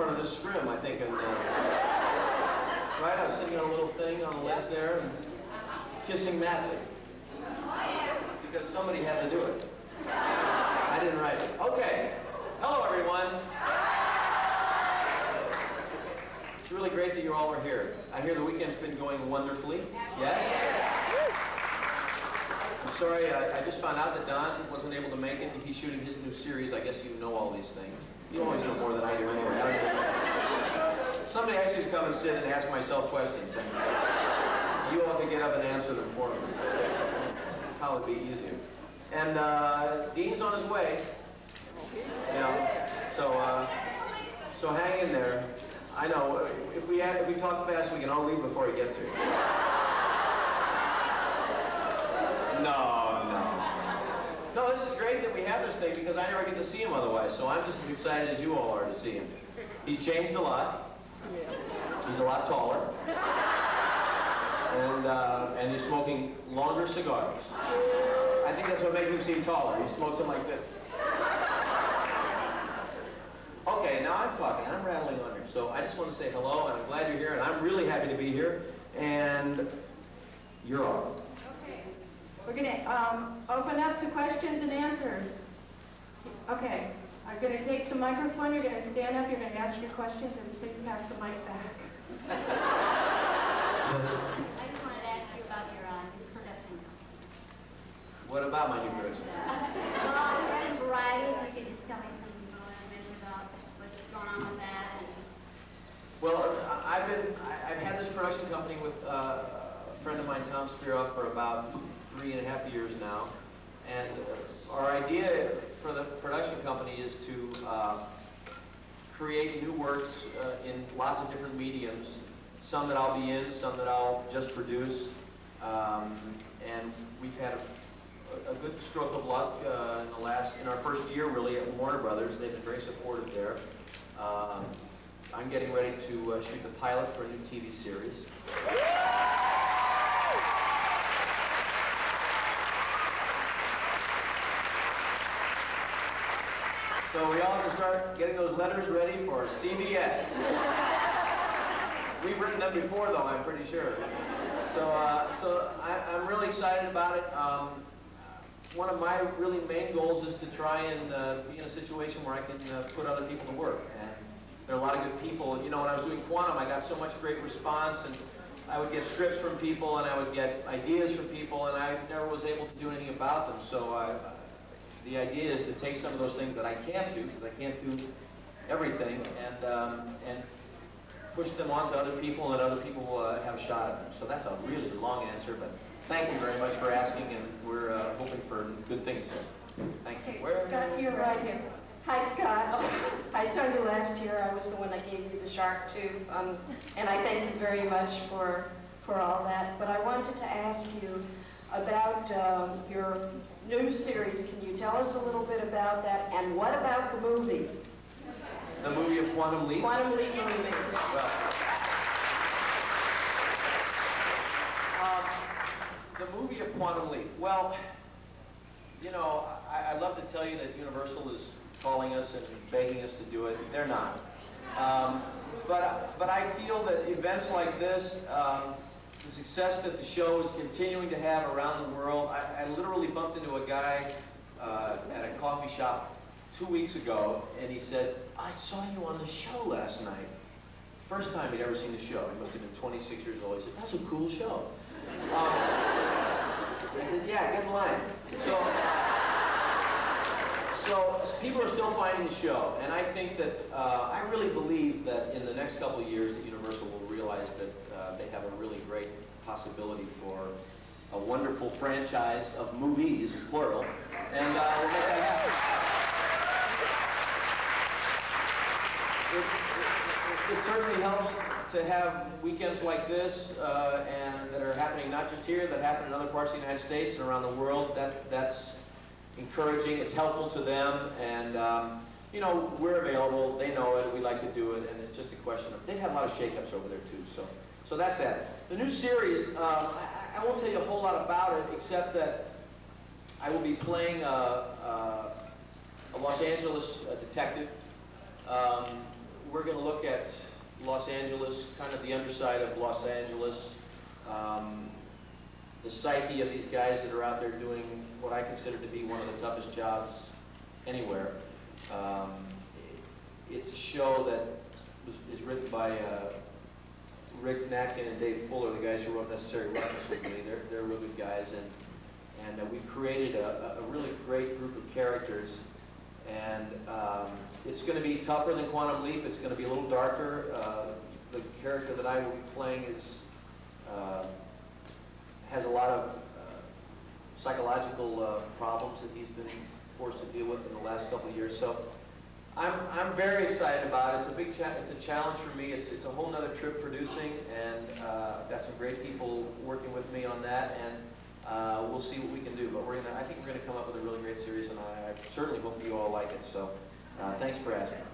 front of this scrim, I think. And, right, I was sitting on a little thing on the ledge there and kissing madly. Because somebody had to do it. I didn't write it. Okay. Hello, everyone. It's really great that you all are here. I hear the weekend's been going wonderfully. Yes? I'm sorry, I just found out that Don wasn't able to make it. He's shooting his new series. I guess you know all these things. You always know more than I do anyway. Someday I should come and sit and ask myself questions. And you all can get up and answer them for me. So that would be easier. And Dean's on his way. You know, so hang in there. I know if we talk fast, we can all leave before he gets here. No, this is great that we have this thing because I never get to see him otherwise. So I'm just as excited as you all are to see him. He's changed a lot. He's a lot taller. And he's smoking longer cigars. I think that's what makes him seem taller. He smokes them like this. Okay, now I'm talking. I'm rattling on here. So I just want to say hello, and I'm glad you're here, and I'm really happy to be here. And you're on. Okay. We're going to open up to questions and answers. Okay. I'm going to take the microphone. You're going to stand up. You're going to ask your questions, and please pass the mic back. I just wanted to ask you about your production. What about my new production? Well, variety. You could just tell me something about what's going on with that. Well, I've had this production company with a friend of mine, Tom Spiroff, for about 3.5 years now, and our idea for the production company is to create new works in lots of different mediums. Some that I'll be in, some that I'll just produce, and we've had a good stroke of luck in our first year really at Warner Brothers. They've been very supportive there. I'm getting ready to shoot the pilot for a new TV series. So we all have to start getting those letters ready for CBS. We've written them before, though, I'm pretty sure. So I'm really excited about it. One of my really main goals is to try and be in a situation where I can put other people to work. And there are a lot of good people. You know, when I was doing Quantum, I got so much great response, and I would get scripts from people, and I would get ideas from people, and I never was able to do anything about them. So the idea is to take some of those things that I can't do, because I can't do everything, and push them on to other people, and other people will have a shot at them. So that's a really long answer, but thank you very much for asking, and we're hoping for good things here. Thank you. Okay, Scott, you're right here. Hi, Scott. I saw you last year. I was the one that gave you the shark tooth, and I thank you very much for all that. But I wanted to ask you about your new series. Can you tell us a little bit about that? And what about the movie? The movie of Quantum Leap? Quantum Leap movie. Well, the movie of Quantum Leap. Well, you know, I'd love to tell you that Universal is calling us and begging us to do it. They're not. But I feel that events like this, the success that the show is continuing to have around the world. I literally bumped into a guy at a coffee shop 2 weeks ago, and he said, I saw you on the show last night. First time he'd ever seen the show. He must have been 26 years old. He said, that's a cool show. I said, yeah, get in line. So people are still finding the show, and I think that, I really believe that in the next couple of years that Universal will realize that they have a really great possibility for a wonderful franchise of movies, plural, and we'll make that happen. It certainly helps to have weekends like this, and that are happening not just here, that happen in other parts of the United States and around the world. That's encouraging. It's helpful to them, and you know, we're available. They know it. We like to do it, and it's just a question of. They've had a lot of shakeups over there too. So that's that. The new series. I won't tell you a whole lot about it, except that I will be playing a Los Angeles detective. we're going to look at Los Angeles, kind of the underside of Los Angeles, the psyche of these guys that are out there doing what I consider to be one of the toughest jobs anywhere. It's a show that is written by Rick Natkin and Dave Fuller, the guys who wrote Necessary Roughness with me. They're real good guys, and we've created a really great group of characters. And it's going to be tougher than Quantum Leap. It's going to be a little darker. The character that I will be playing has a lot of psychological problems that he's been forced to deal with in the last couple of years. So I'm very excited about it. It's a big it's a challenge for me. It's a whole nother trip producing, and I've got some great people working with me on that, and we'll see what we can do. But I think we're gonna come up with a really great series, and I certainly hope you all like it. So thanks for asking.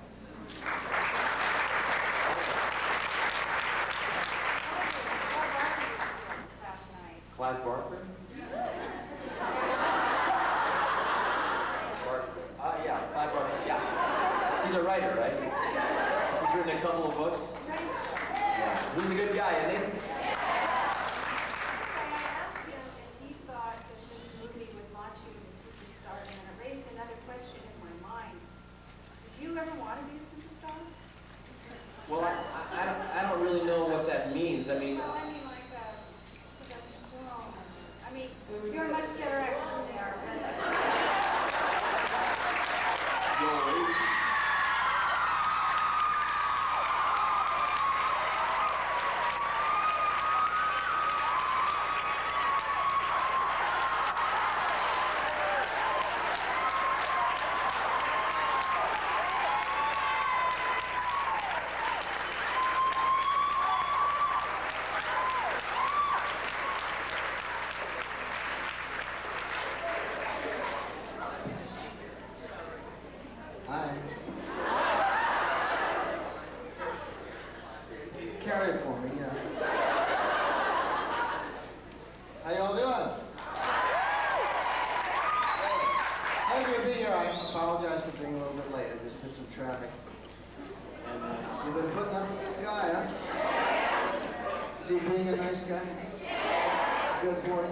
Clive Barker? Yeah, Clive Barker, yeah. He's a writer, right? He's written a couple of books. Yeah, he's a good guy, isn't he? I asked him if he thought that this movie would launch you as a superstar, and it raised another question in my mind. Did you ever want to be a superstar? Well, I don't really know what that means. I mean, Well, I mean like Sylvester Stallone. I mean, you're a much better actor than they are. Hi. Carry it for me, How y'all doing? Happy to be here. I apologize for being a little bit late. I just hit some traffic. And you've been putting up with this guy, huh? Is he being a nice guy? Good boy?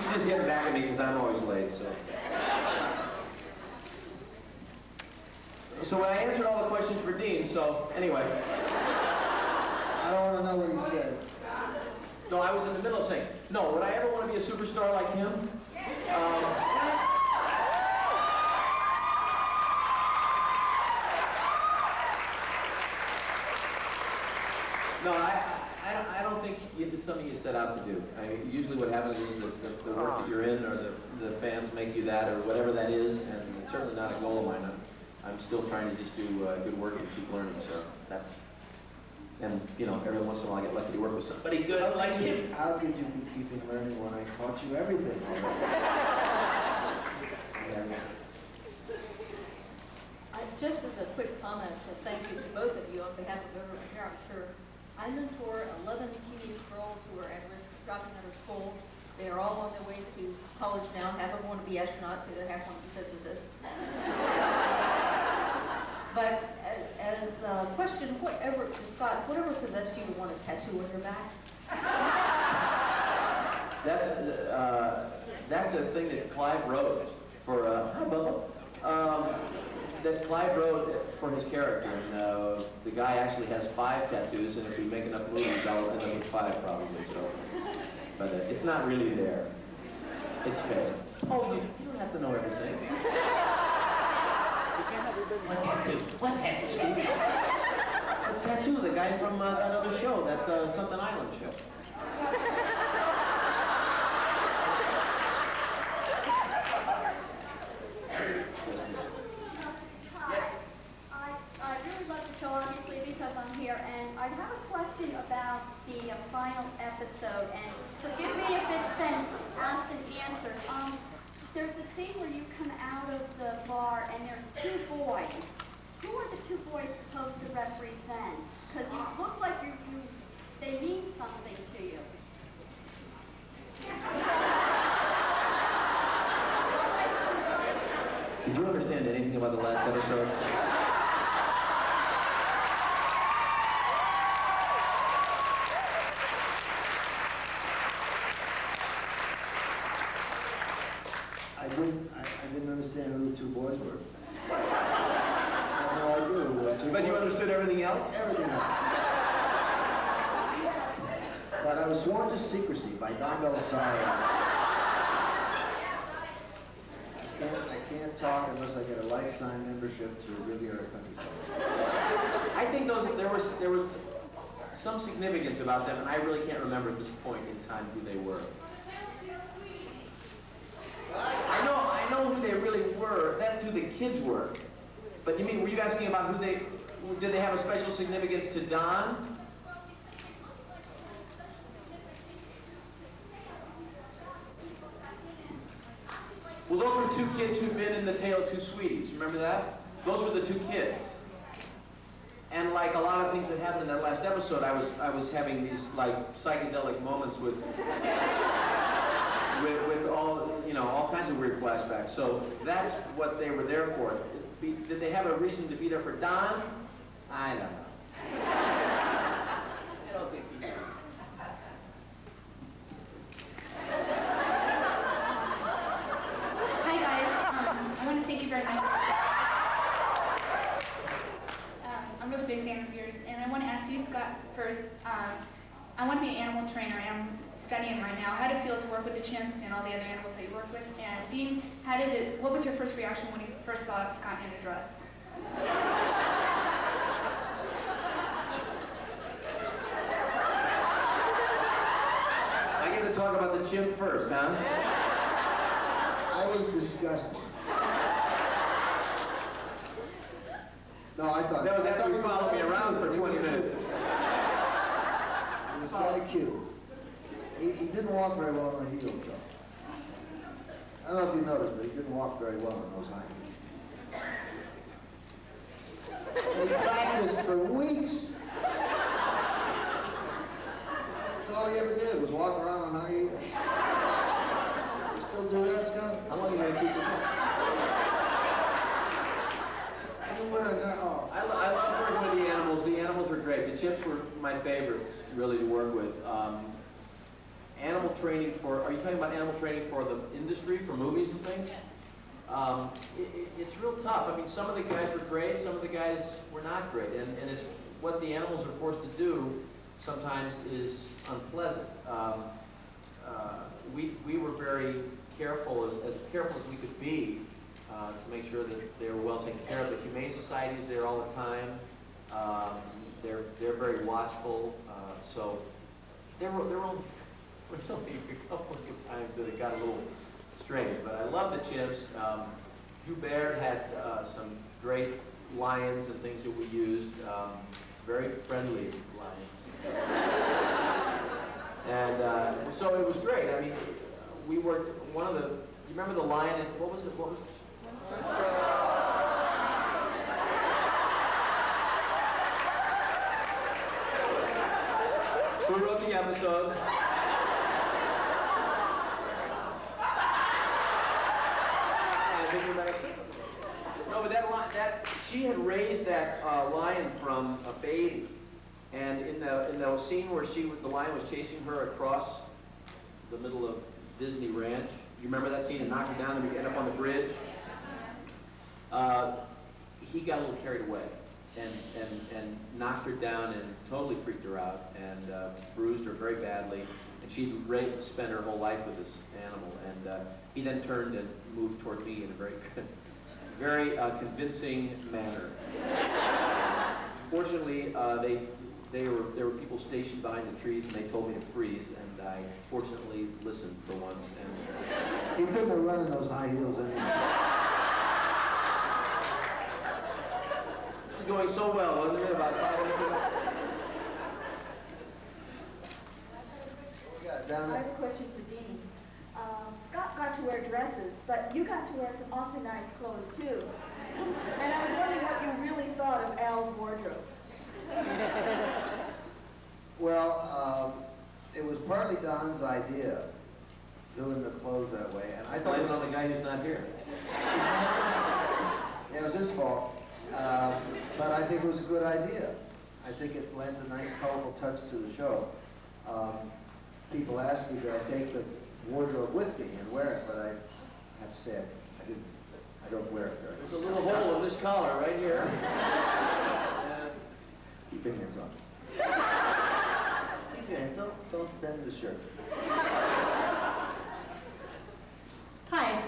you just get back at me because I'm always late, so. So I answered all the questions for Dean, so anyway. I don't want to know what he said. No, I was in the middle of saying, no, would I ever want to be a superstar like him? No, I don't think it's something you set out to do. I mean, usually what happens is that the work that you're in or the fans make you that or whatever that is, and it's certainly not a goal of mine. I'm still trying to just do good work and keep learning, so that's, and you know, every once in a while I get lucky to work with somebody good like you. How could you be keeping learning when I taught you everything already? Just as a quick comment, to thank you to both of you on behalf of everyone here, I'm sure. I mentor 11 teenage girls who are at risk of dropping out of school. They are all on their way to college now. Half of them want to be astronauts, the other half want to be physicists. But as a question, Scott, whatever possessed you to want a tattoo on your back? That's a thing that Clive wrote for, hi Bubba. That Clive wrote for his character, and the guy actually has 5 tattoos, and if we make enough movies, I'll end up with 5 probably, so. But it's not really there. It's fake. Oh, you don't have to know everything. What tattoo? What tattoo? The tattoo, the guy from that other show, that Something Island show. I really love the show, obviously, because I'm here, and I have a question about the final episode, and forgive me if it's been asked and answered. There's a scene where you come out of the bar, and there's 2 boys. Who are the 2 boys supposed to represent? Because you look like they mean something to you. Did you understand anything about the last episode? I didn't understand who the two boys were. That's all I do. But you understood everything else? Everything else. But I was sworn to secrecy by Don Belisari. I can't talk unless I get a lifetime membership to Riviera Country Club. I think there was some significance about them, and I really can't remember at this point in time who they were. I know who they really were. That's who the kids were. But you mean, were you asking about who did they have a special significance to Don? Well, those were two kids who'd been in The Tale of Two Sweeties. Remember that? Those were the two kids. And like a lot of things that happened in that last episode, I was having these like psychedelic moments with all kinds of weird flashbacks. So that's what they were there for. Did they have a reason to be there for Don? I don't know. I don't think he did. Hi guys, I want to thank you very much. I'm a really big fan of yours, and I want to ask you, Scott, first. I want to be an animal trainer. I'm studying right now how to feel to work with the chimps and all the other animals that you work with. And Dean, what was your first reaction when you first saw Scott in a dress? I get to talk about the chimp first, huh? I was disgusted. No, I thought... That was after you followed me around for 20 minutes. He was kind of cute. He didn't walk very well on the heels, though. I don't know if you noticed, but he didn't walk very well on those high heels. He practiced for weeks. That's all he ever did, was walk around on high heels. You still do that, Scott? How long are you going to keep this up? You wearing that? Oh. I love working with the animals. The animals were great. The chimps were my favorites, really, to work with. Animal training are you talking about animal training for the industry, for movies and things? It's real tough. I mean, some of the guys were great, some of the guys were not great. And it's what the animals are forced to do sometimes is unpleasant. We were very careful, as careful as we could be, to make sure that they were well taken care of. The Humane Society is there all the time. They're very watchful. So there were only a couple of times that it got a little strange, but I love the chimps. Hugh Baird had some great lions and things that we used, very friendly lions. And so it was great. I mean, we worked, you remember the lion, what was it? Who wrote the episode? No, but she had raised that lion from a baby, and in the scene where the lion was chasing her across the middle of Disney Ranch, you remember that scene, and knocked her down and we end up on the bridge? He got a little carried away and knocked her down and totally freaked her out and bruised her very badly. And she'd spent her whole life with this animal. And he then turned and moved toward me in a very convincing manner. Fortunately, there were people stationed behind the trees, and they told me to freeze. And I fortunately listened for once. And He couldn't have run in those high heels anyway. this was going so well, wasn't it? About 5 minutes ago. Yeah, down I there. have a question for Dean. Scott got to wear dresses, but you got to wear some awfully nice clothes too. And I was wondering what you really thought of Al's wardrobe. Well, it was partly Don's idea, doing the clothes that way, and I thought Blame it on the guy who's not here. adds a nice colorful touch to the show. People ask me, do I take the wardrobe with me and wear it, but I have to say I don't wear it very much. There's a little hole in this collar right here. Keep your hands on it. Keep your hands, don't bend the shirt. Hi.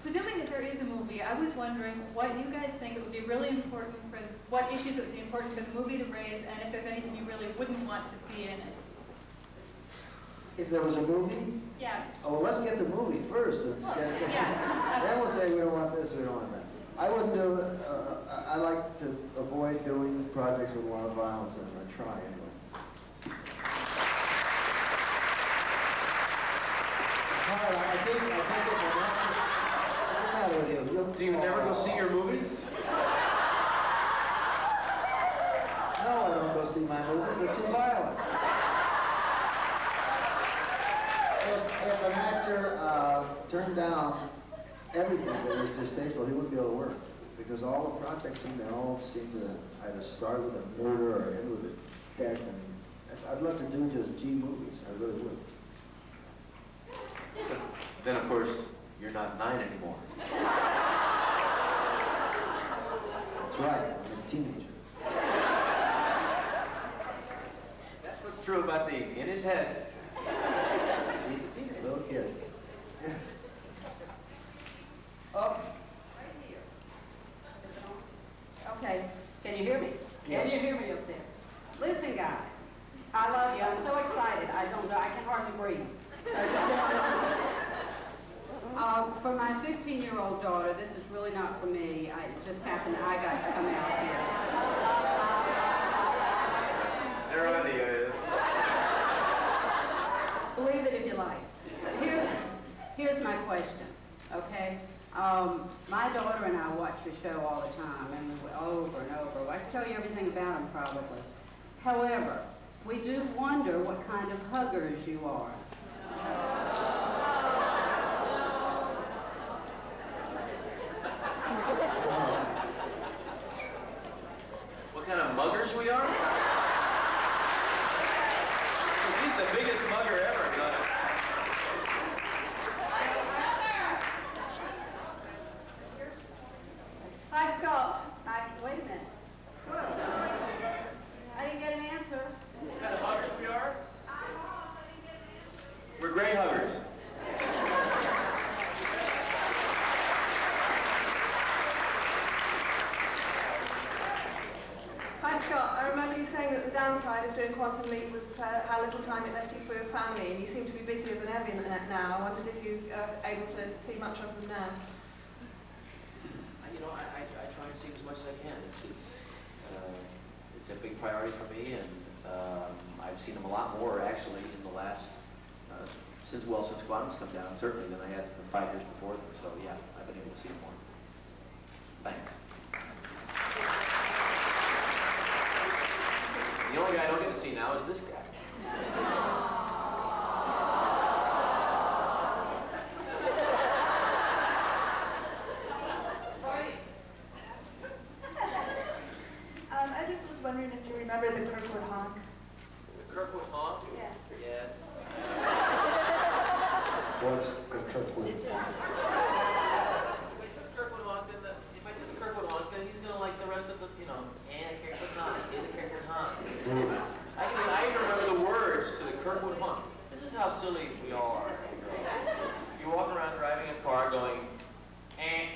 Presuming that there is a movie, I was wondering what you guys think it would be really important for, what issues it would be important for the movie to raise, and if there's anything you really wouldn't want to see in it. If there was a movie? Yeah. Oh, well, let's get the movie first. Then we'll say we don't want this, we don't want that. I wouldn't do it. I like to avoid doing projects with a lot of violence, and I try anyway. I think it's what's the matter with you? Do you never go see your movies? No, I don't go see my movies. They're too violent. If an actor turned down everything that was distasteful, he wouldn't be able to work. Because all the projects all seem to either start with a murder or end with a death. And I'd love to do just G movies. I really would. Then, of course, you're not 9 anymore. That's right. I'm a teenager. That's what's true about Dean. In his head, he's a teenager. Little kid. Oh. Okay, can you hear me? Yes. Can you hear me up there? Listen, guys, I love you. I'm so excited. I don't know. I can hardly breathe. For my 15-year-old daughter, this is really not for me. It just happened I got to come out here. There idea is. Believe it if you like. Here's my question, okay? My daughter and I watch the show all the time, and over and over. I can tell you everything about them, probably. However, we do wonder what kind of huggers you are. What kind of muggers we are? He's the biggest mugger ever, but... Hi, Scott. Wait a minute. I didn't get an answer. What kind of huggers we are? We're great huggers. Hi Scott, I remember you saying that the downside of doing Quantum Leap was how little time it left you for your family, and you seem to be busier than ever now. I wondered if you are able to see much of them now. You know, I try and see as much as I can. It's a big priority for me, and I've seen them a lot more, actually, in the last, since Quantum's come down, certainly, than I had for 5 years before them. So, yeah, I've been able to see them more. Thanks. The only guy I don't get to see now is this guy. I just was wondering if you remember the Kirkwood honk. The Kirkwood honk? Yes. Yes. What's the Kirkwood? Kirkwood honk, then if I do the Kirkwood honk, then he's gonna like the rest of the, and the Kirkwood honk, and the Kirkwood honk. I even remember the words to the Kirkwood honk. This is how silly we all are. You walk around driving a car going, and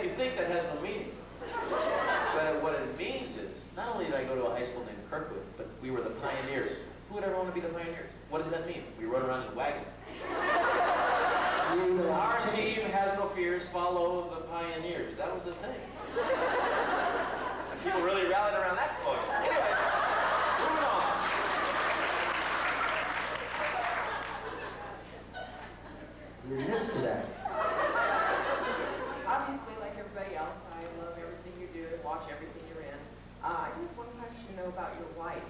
you think that has no meaning. But what it means is, not only did I go to a high school named Kirkwood, but we were the pioneers. Who would ever want to be the pioneers? What does that mean? We rode around in wagons. Our team has no fears, follow the pioneers. That was the thing. And people really rallied around that slogan. Anyway, moving on. You're used to that. Obviously, like everybody else, I love everything you do and watch everything you're in. I just have one question to know about your wife.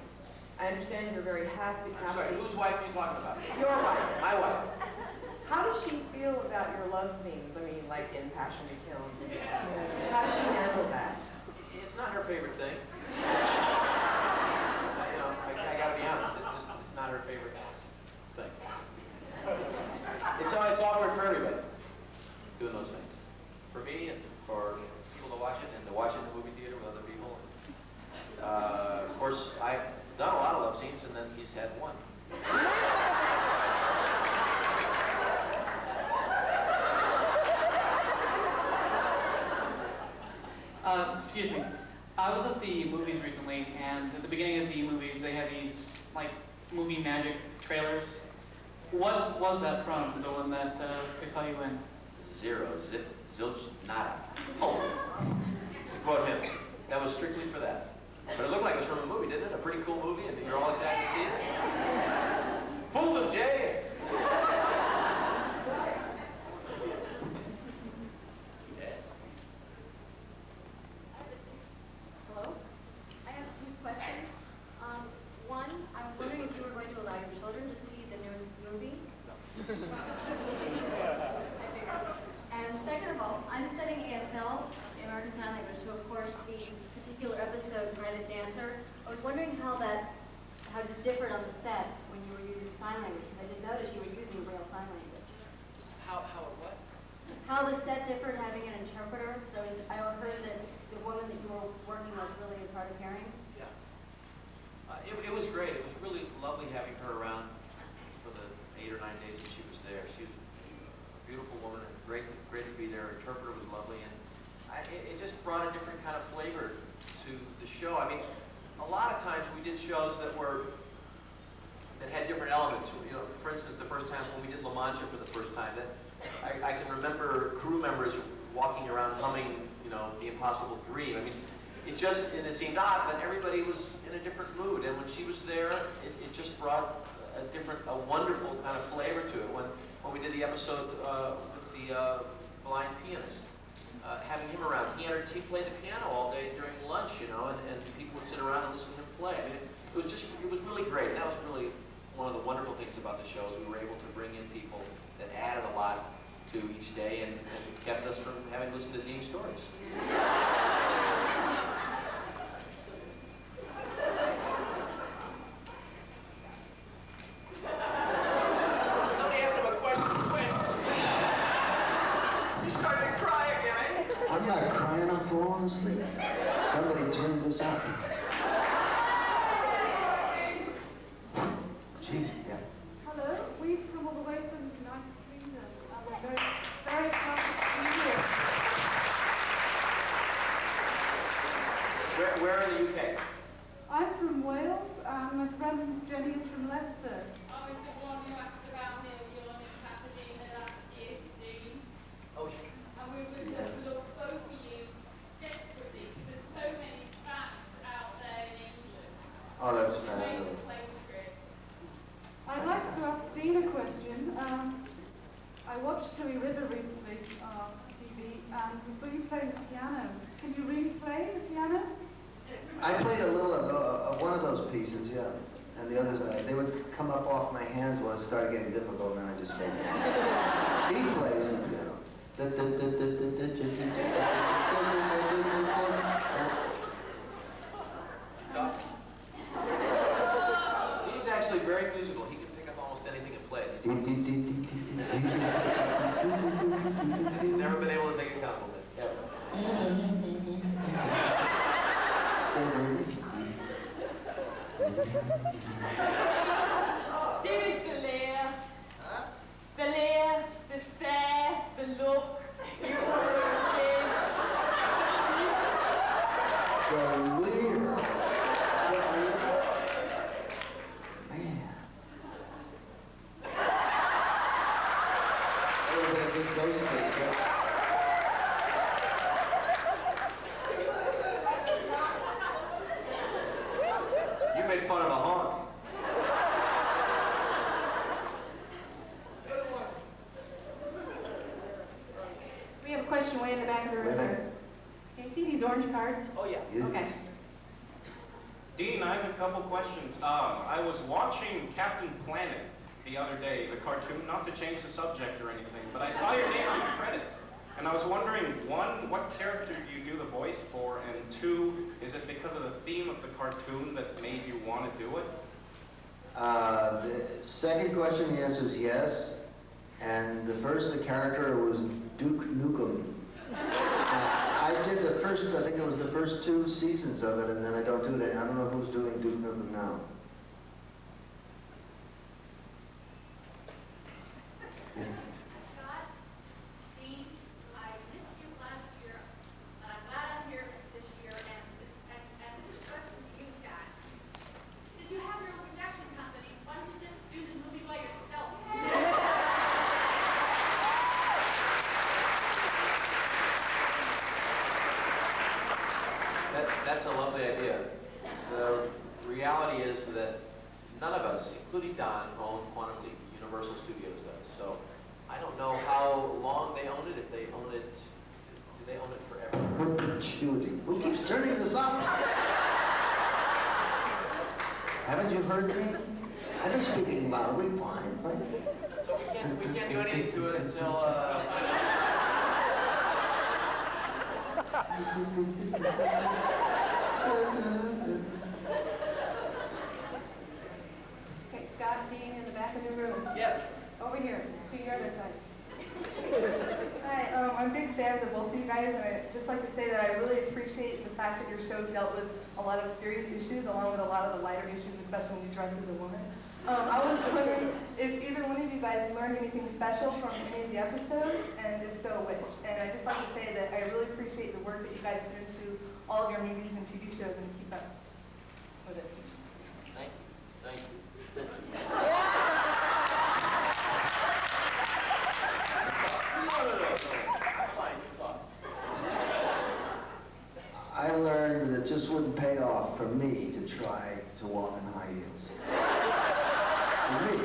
I understand you're very happy. I'm sorry, whose wife are you talking about? Your wife. My wife. How does she feel about your love scenes? I mean, like in Passion to Kill. Excuse me. I was at the movies recently, and at the beginning of the movies, they had these, like, movie magic trailers. What was that from, the one that they saw you in? Zero, zip, zilch, nada. Oh, quote him. That was strictly for that. But it looked like it was from a movie, didn't it? A pretty cool movie, and you're all excited to see it? Fool them, Jay! Hello? I have two questions. One, I was wondering if you were going to allow your children to see the newest movie. And second of all, I'm studying ASL, American Sign Language, so of course the particular episode, Private Dancer, I was wondering how it differed on the set when you were using sign language, because I didn't notice you were using real sign language. How it what? How the set differed having an interpreter. So I heard that the woman that you were working with really is hard of hearing. Yeah. It was great. It was really lovely having her around for the 8 or 9 days that she was there. She was a beautiful woman and great to be there. Her interpreter was lovely, and it just brought a different kind of flavor to the show. I mean, a lot of times we did shows that had different elements. You know, for instance, the first time when we did La Mancha for the first time, that I can remember crew members walking around humming, you know, The Impossible Dream. I mean, it seemed odd, but everybody was in a different mood. And when she was there, it just brought a wonderful kind of flavor to it. When we did the episode with the blind pianist, having him around, he played the piano all day during lunch, you know, and people would sit around and listen to him play. I mean, it was really great. And that was really one of the wonderful things about the show is we were able to bring in people that added a lot to each day and kept us from having to listen to Dean's stories. Somebody asked him a question quick. He started to cry again. I'm not crying, I'm falling asleep. Somebody turned this up. Jeez, yeah. Hello, we've come all the way from the United Kingdom. We're very, very excited to be here. Where in the UK? I'm from Wales, and my friend Jenny is from Leicester. I was the one who asked about me on in Pasadena last year to Dean. Oh, And we would just look both of you desperately because there's so many facts out there in England. Oh, that's You made fabulous. the plane trip. I'd like to ask Dean a question. I watched Silly River recently on TV, and we saw you playing the piano. Can you really play the piano? I played a little of one of those pieces, yeah. And the others, they would come up off my hands when it started getting difficult, and then I just stayed there. He plays the piano. He's actually very musical. He can pick up almost anything and play it. He's never been able to take a compliment, ever. Dude, the lair. The lair, the stare, the look. You were a kid. Man. Oh, that's just so sweet, yeah. You made fun of a honk. We have a question way in the back of the Way room. back. Can you see these orange cards? Oh, yeah. You- Okay. Dean, I have a couple questions. I was watching Captain Planet the other day, the cartoon, not to change the subject or anything, but I saw your name on the credits. And I was wondering, one, what character do you do the voice for? And two, is it because of the theme of the cartoon that made you want to do it? The second question, the answer is yes. And the first, the character was Duke Nukem. I did the first, I think it was the first 2 seasons of it, and then I don't do it. I don't know who's doing Duke Nukem now. Scott, Dean, I missed you last year, but I'm glad I'm here this year. LeapCon own Quantum Leap. Universal Studios does. So I don't know how long they own it. If they own it, do they own it forever? Perpetuity. Who keeps turning this up? Haven't you heard me? I've been speaking loudly, fine. So we can't do anything to it until. Okay, Scott, Dean in the back of the room. Yes. Over here, to your other side. Hi, I'm big fans of both of you guys, and I'd just like to say that I really appreciate the fact that your show dealt with a lot of serious issues, along with a lot of the lighter issues, especially when you dress as a woman. I was wondering if either one of you guys learned anything special from any of the episodes, and if so, which. And I'd just like to say that I really appreciate the work that you guys put into all of your movies and TV shows, and keep up with it. Thank you. Thank you. I learned that it just wouldn't pay off for me to try to walk in high heels. For me.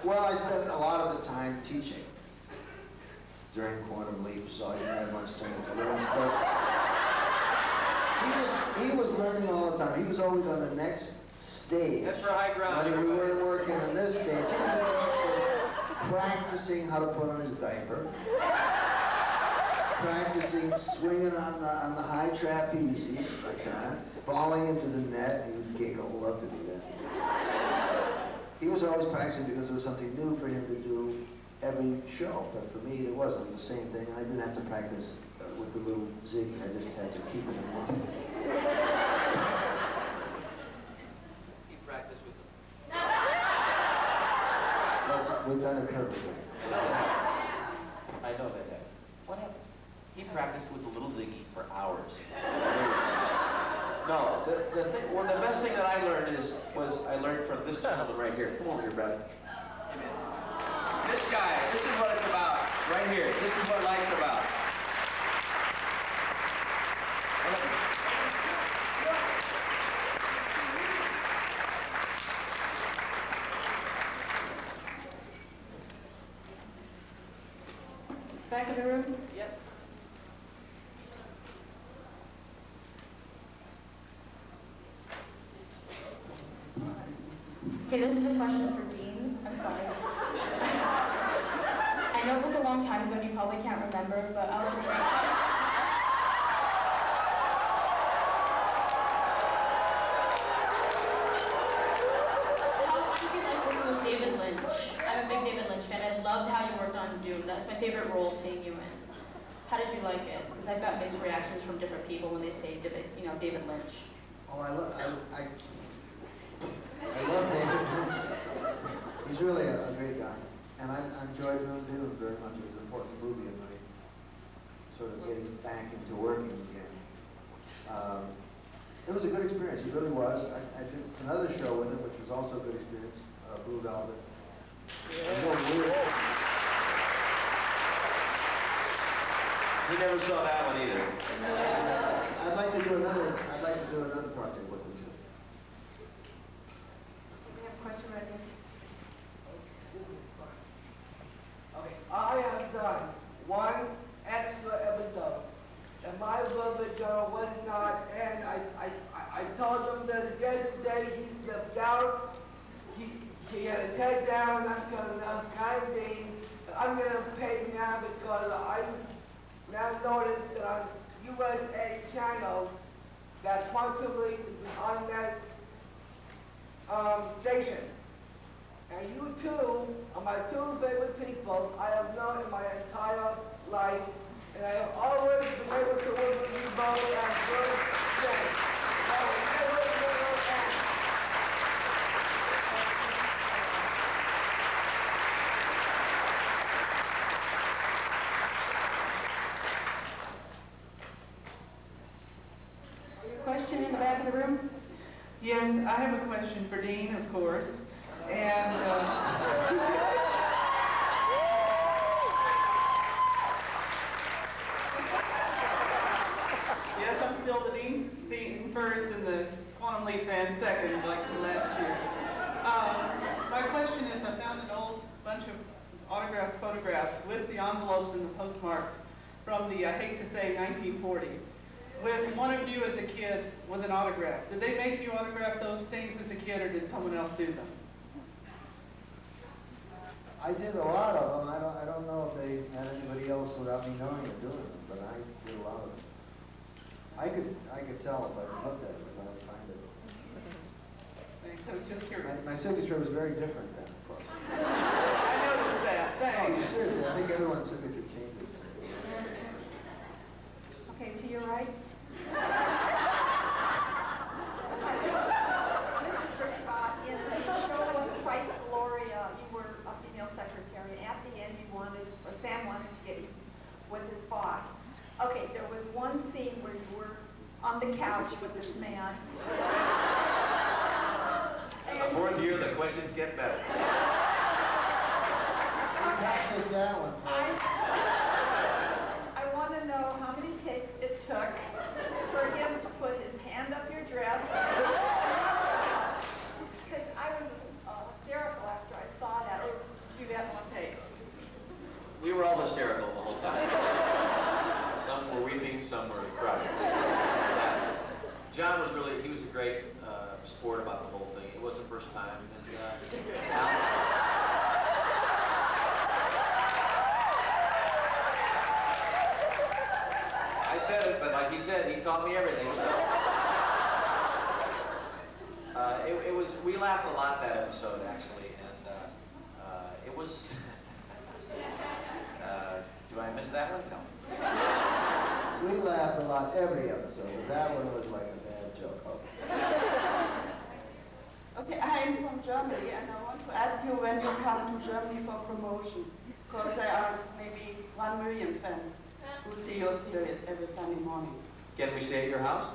Well, I spent a lot of the time teaching during Quantum Leap, so I didn't have much time to learn stuff. He was learning all the time. He was always on the next stage. That's for high ground. When we weren't working on this stage, he was on the next stage practicing how to put on his diaper. Practicing swinging on the high trapeze, like that, falling into the net. He would giggle, love to do that. He was always practicing because there was something new for him to do every show, but for me it wasn't. It was the same thing. I didn't have to practice with the little zig. I just had to keep it in mind. He practiced with them. We've done it perfectly. I know that. What happened? He practiced with the little Ziggy for hours. No, the best thing that I learned was I learned from this gentleman right here. Come over here, brother. This guy, this is what it's about, right here. This is what life's about. Back of the room? Yes. Okay, this is a question for Dean. I'm sorry. I know it was a long time ago and you probably can't remember, but I was wondering how did you like working with David Lynch? I'm a big David Lynch fan. I loved how you worked on Doom. That's my favorite role seeing you in. How did you like it? Because I've got mixed reactions from different people when they say, David Lynch. Oh, I love David Lynch. He's really a great guy. And I enjoyed Doom very much. It was an important movie in my sort of getting back into working again. It was a good experience. It really was. I did another show with him, which was also a good experience, Blue Velvet. He never saw that one either. I'd like to do another project with him too. We have a question right here. Okay, I have done one extra episode, and my brother Joe was not, and I told him that yesterday he left out. He had to take down enough kindly. I'm gonna pay now because I now noticed that on USA channel that possibly is on that station. And you two are my two favorite people I have known in my entire life, and I have always been able to work with you both as good friends. I will never end. Question in the back of the room? Yes, I have a question for Dean, of course. And yes, I'm still the Dean first and the Quantum Leap fan second, like from last year. My question is, I found an old bunch of autographed photographs with the envelopes and the postmarks from the, I hate to say, 1940s. With one of you as a kid with an autograph. Did they make you autograph those things as a kid, or did someone else do them? I did a lot of them. I don't know if they had anybody else without me knowing it doing them, but I did a lot of them. I could tell if I looked at it, but I would find it. Thanks, I was just curious. My signature was very different then, of course. I noticed that, Oh, thanks. seriously, I think everyone's signature changes. Okay, to your right. Mr. Scott, in the show of Christ Gloria, you were a female secretary. At the end, Sam wanted to get you with his boss. Okay, there was one scene where you were on the couch with this man. The fourth year, the questions get better. Practice that one. I want to know how many takes it took for him to put his hand up your dress. Because I was hysterical after I saw that. Or do that in one take. We were all hysterical the whole time. Some were weeping, some were crying. John was really, he was a great sport about the whole thing. It was the first time. And, I said it, but like he said, he taught me everything. So it was. We laughed a lot that episode actually, and it was. Do I miss that one? No. We laughed a lot every episode, but that one was like a bad joke. Okay, I'm from Germany, and I want to ask you when you come to Germany for promotion, because there are maybe 1 million fans who see your series every Sunday morning. Can we stay at your house?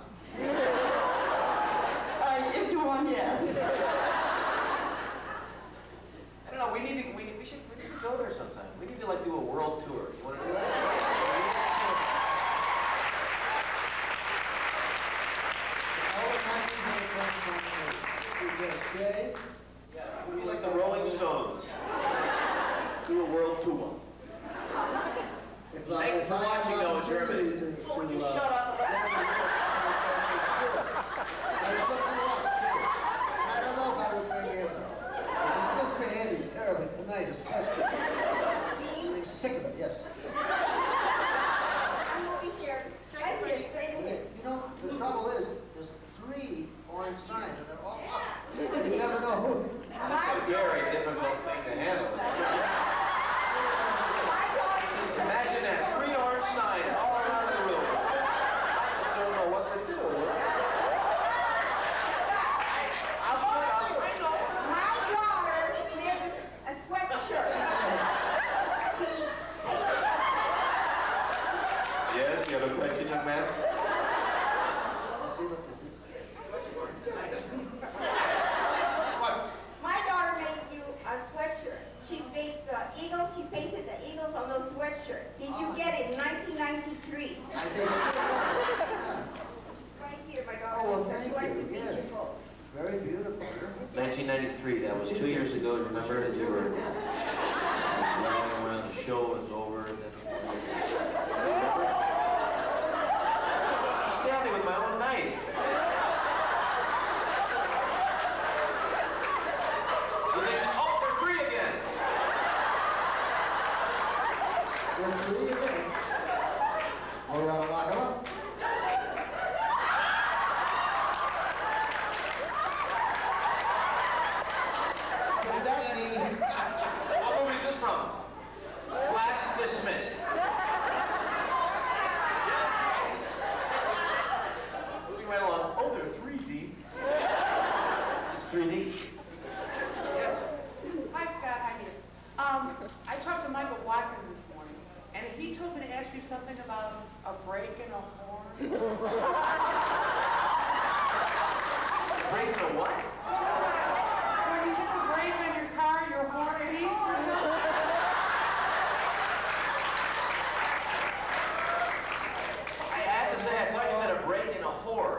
If you want, yes. I don't know. We need to go there sometime. We need to like do a world tour. You want to do that? All the countries have a question. You get a shave. We'd be like the Rolling Stones. Do a world tour. Thanks for watching, though, Germany. Would you shut up? I don't know if I would bring it though. He's misbehaving terribly tonight, especially. He's sick of it, yes. I'm over here. Right here. You know, the trouble is, there's 3 orange signs and they're all up. You never know who. That's a very difficult thing to handle. Imagine that. 3 orange signs all around the room. I just don't know what to do. I'll shut up. I know. My daughter knits a sweatshirt. Yes, you have a question, young man? Let's see what this is. My daughter made you a sweatshirt. She made the eagles. She painted the eagles on those sweatshirts. Did you get it in 1993? I think Right here, my daughter. Oh, well, She thank wanted to you. meet Yes. you both. very beautiful. 1993, that was 2 years ago. Remember that you were running around the show, it's over. And then, you stabbed me with my own knife. You think, oh, they're free again. They're free again. Well, we want to lock them up. Does that mean... What movie is this from? Class dismissed. Moving right along. Oh, they're 3D. It's 3D. Yes. Hi, Scott. Hi, Peter. I talked to Michael Watkins this morning, and he told me to ask you something about a break in a horn. Breaking a what? When you hit the brake on your car, your horn beeps or something? I have to say, I thought you said a break in a whore.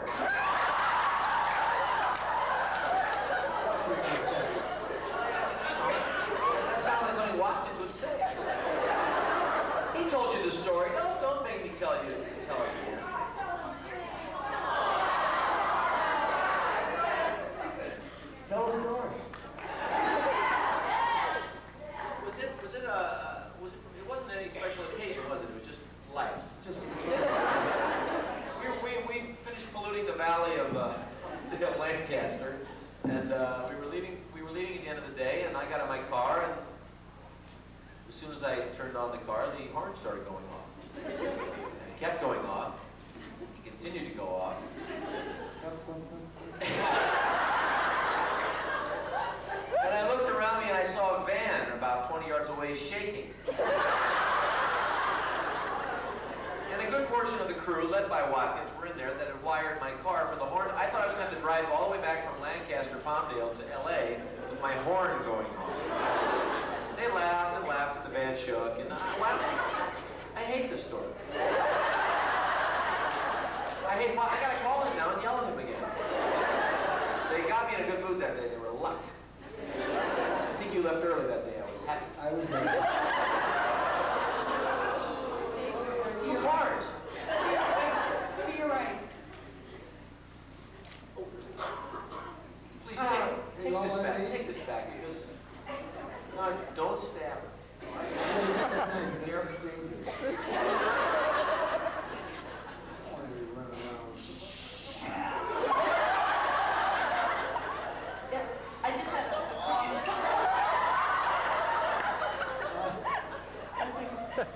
Scottsdale, Lancaster, and we were leaving at the end of the day, and I got in my car, and as soon as I turned on the car, the horn started going off. And it kept going off. It continued to go off. And I looked around me and I saw a van about 20 yards away shaking. And a good portion of the crew, led by Watkins, were in there that had wired my car for the horn. I thought I was going to have to drive all the way back from Lancaster, Palmdale to L.A. with my horn going off. They laughed and laughed and the van shook, and I hate this story. I gotta call them now and yell at him again. They got me in a good mood that day. They were lucky. I think you left early that day. I was happy. I was there. 2 cars. To your right. Please take this back because no, don't stab her. I just had a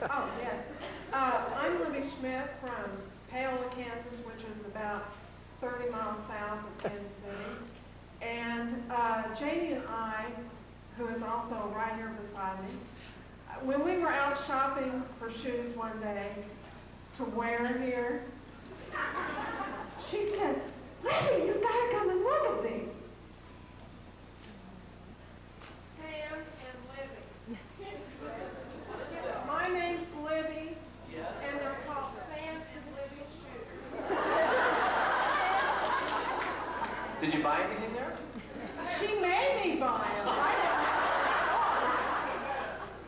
Oh, yes. I'm Libby Smith from Paola, Kansas, which is about 30 miles south of Kansas City. And Janie and I, who is also right here beside me, when we were out shopping for shoes one day to wear here, she said, "Libby, you gotta come and look at these." Pam and Libby. My name's Libby, and they're called Pam and Libby shoes. Did you buy anything there? She made me buy them.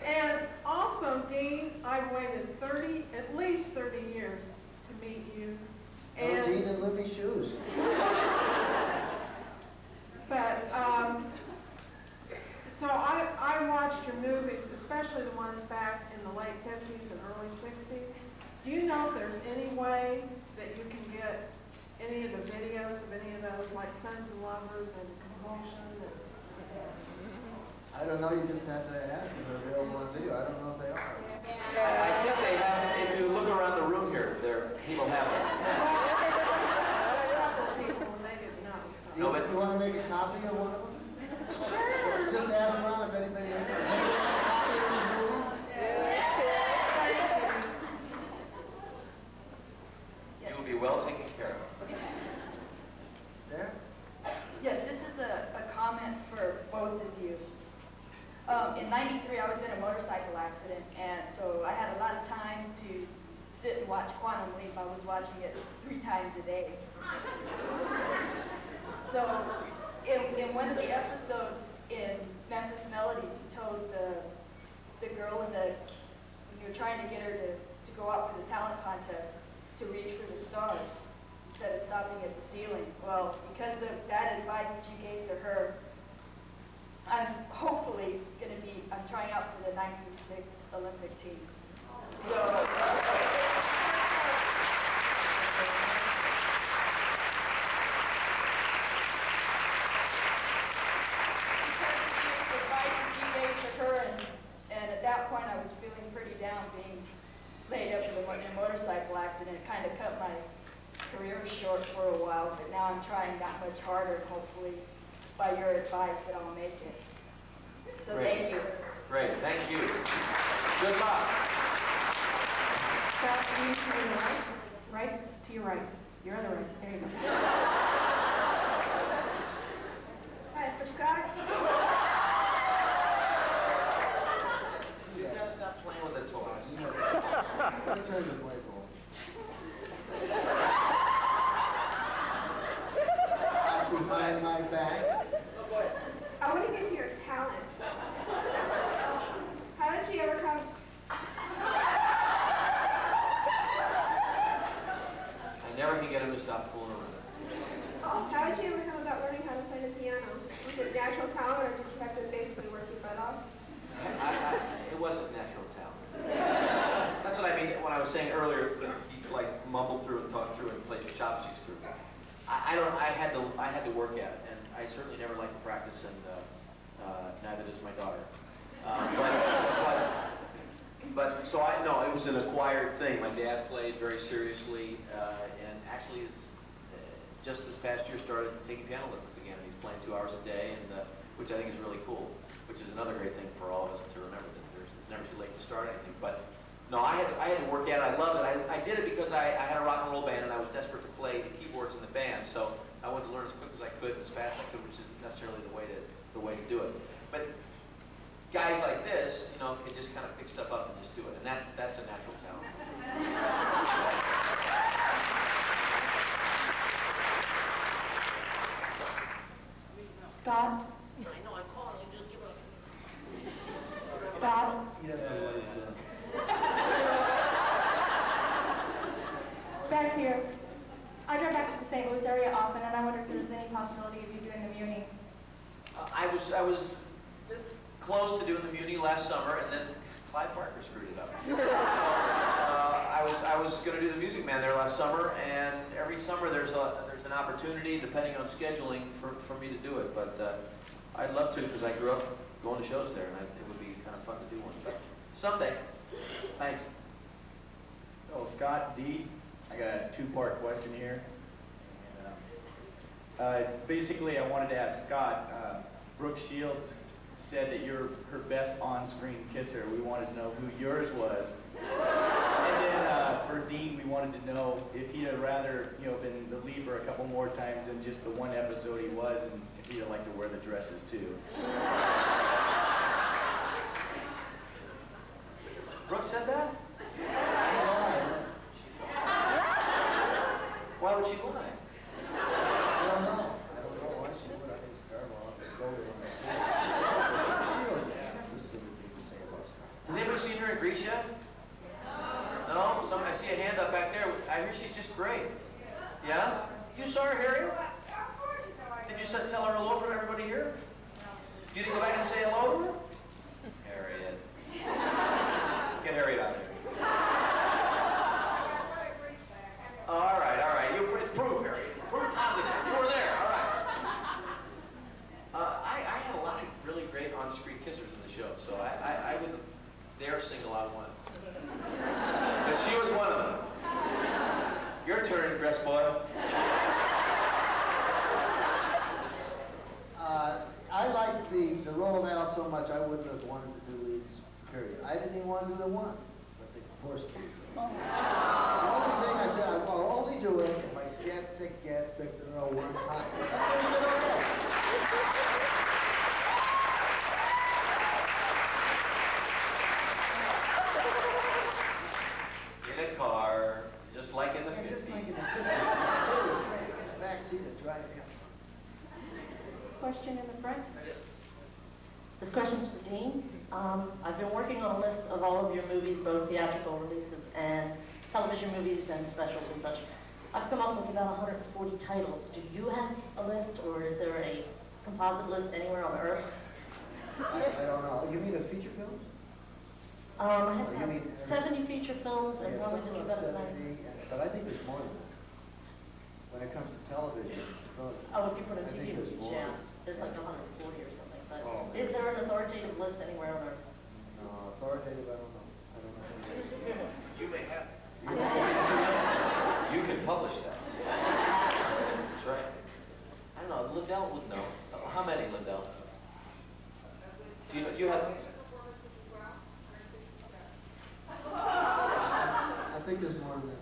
And also, Dean, I've waited at least 30 years to meet you. Oh, Dean and Libby shoes. But, so I watched your movies, especially the ones back in the late 50s and early 60s. Do you know if there's any way that you can get any of the videos of any of those, like Sons and Lovers and Compulsion? I don't know, you just have to ask if they're available on video. I don't know if they are. I think they have. If you look around the room here, people have them. You want to make a copy of one of them? Sure. Just ask around if anybody has a copy of the movie. You will be well taken care of. There? Yes, this is a comment for both of you. In '93, I was in a motorcycle accident, and so I had a lot of time to sit and watch Quantum Leap. I was watching it 3 times a day. So, in one of the episodes in Memphis Melodies, you told the girl when you were trying to get her to go out for the talent contest to reach for the stars instead of stopping at the ceiling. Well, because of that advice that you gave to her, I'm hopefully I'm trying out for the 1996 Olympic team. So, and at that point I was feeling pretty down, being laid up in a motorcycle accident. It kind of cut my career short for a while, but now I'm trying that much harder, and hopefully by your advice that I'll make it. So Great. Thank you. Great, thank you. Good luck. Scott, to your right. Right to your right. Your other right. There you go. Hi, for Scott. You gotta stop playing with the toys. Let's turn the light bulb. Behind my back. I want to get to your talent. How did you ever come? I never can get him to stop fooling around. How did you ever come about learning how to play the piano? Was it natural talent, or did you have to basically work your butt off? It wasn't natural talent. That's what I mean when I was saying earlier that he like mumbled through and talked through and played chopsticks through. I had had to work at it, and I certainly never liked to practice, and neither does my daughter. So no, it was an acquired thing. My dad played very seriously, and actually, just this past year started taking piano lessons again. He's playing 2 hours a day, and which I think is really cool. Which is another great thing for all of us to remember that it's never too late to start anything. But no, I had to work at it. I loved it. I did it because I had a rock and roll band, and I was desperate to play the keyboards in the band. So I wanted to learn as quick as I could, as fast as I could, which isn't necessarily the way to do it. But guys like this, can just kind of pick stuff up and just do it, and that's a natural talent. Scott? I know, I'm calling you, just give up. Scott? He doesn't know what he's doing. Back here. I drive back to the St. Louis area often, and I wonder if there's any possibility of you doing the Muni. I was this close to doing the Muni last summer, and then Clyde Parker screwed it up. I was going to do the Music Man there last summer, and every summer there's an opportunity, depending on scheduling, for me to do it. But I'd love to, because I grew up going to shows there, and it would be kind of fun to do one. But someday. Thanks. So Scott, Dee, I got a two-part question here. Basically, I wanted to ask Scott, Brooke Shields said that you're her best on-screen kisser. We wanted to know who yours was. And then for Dean, we wanted to know if he'd have rather, been the lead for a couple more times than just the one episode he was, and if he'd have liked to wear the dresses too. Brooke said that? Why would she lie? I don't know why she would. I think it's terrible. I'll just go there and see. This is silly thing to say about Scott. Has anybody seen her in Greece yet? No? I see a hand up back there. I hear she's just great. Yeah? You saw her, Harriet? Did you tell her hello from everybody here? You didn't go back and say hello to her? Harriet. Get Harriet out of here. All right. It's proof, Harriet. Proof positive. You were there. All right. I had a lot of really great on-screen kissers in the show, so I wouldn't dare single out one. But she was one of them. Your turn, dress boy. I liked the role of Al so much I wouldn't have wanted to do leads, period. I didn't even want to do the one, but they forced me. The only thing I said, I'll only do it if I get to know one time. In a car, just like in the 50s. Just like in the 50s. In the back seat and driving him. Question in the front? This question's for Dean. I've been working on a list of all of your movies, both theatrical releases and television movies and specials and such. I've come up with about 140 titles. Do you have a list, or is there a composite list anywhere on earth? I don't know. You mean a feature film? I have 70 feature films and Yeah, probably something just like about 70, but I think there's more than that. When it comes to television, Oh, if you put a I think TV there's movies, more. yeah. There's like 140 or something. But Oh, is there an authoritative list anywhere on earth? No, authoritative, I don't know. You may have. You can publish that. That's right. I don't know. Lindell would know. How many, Lindell? Do you have? I think there's more than that.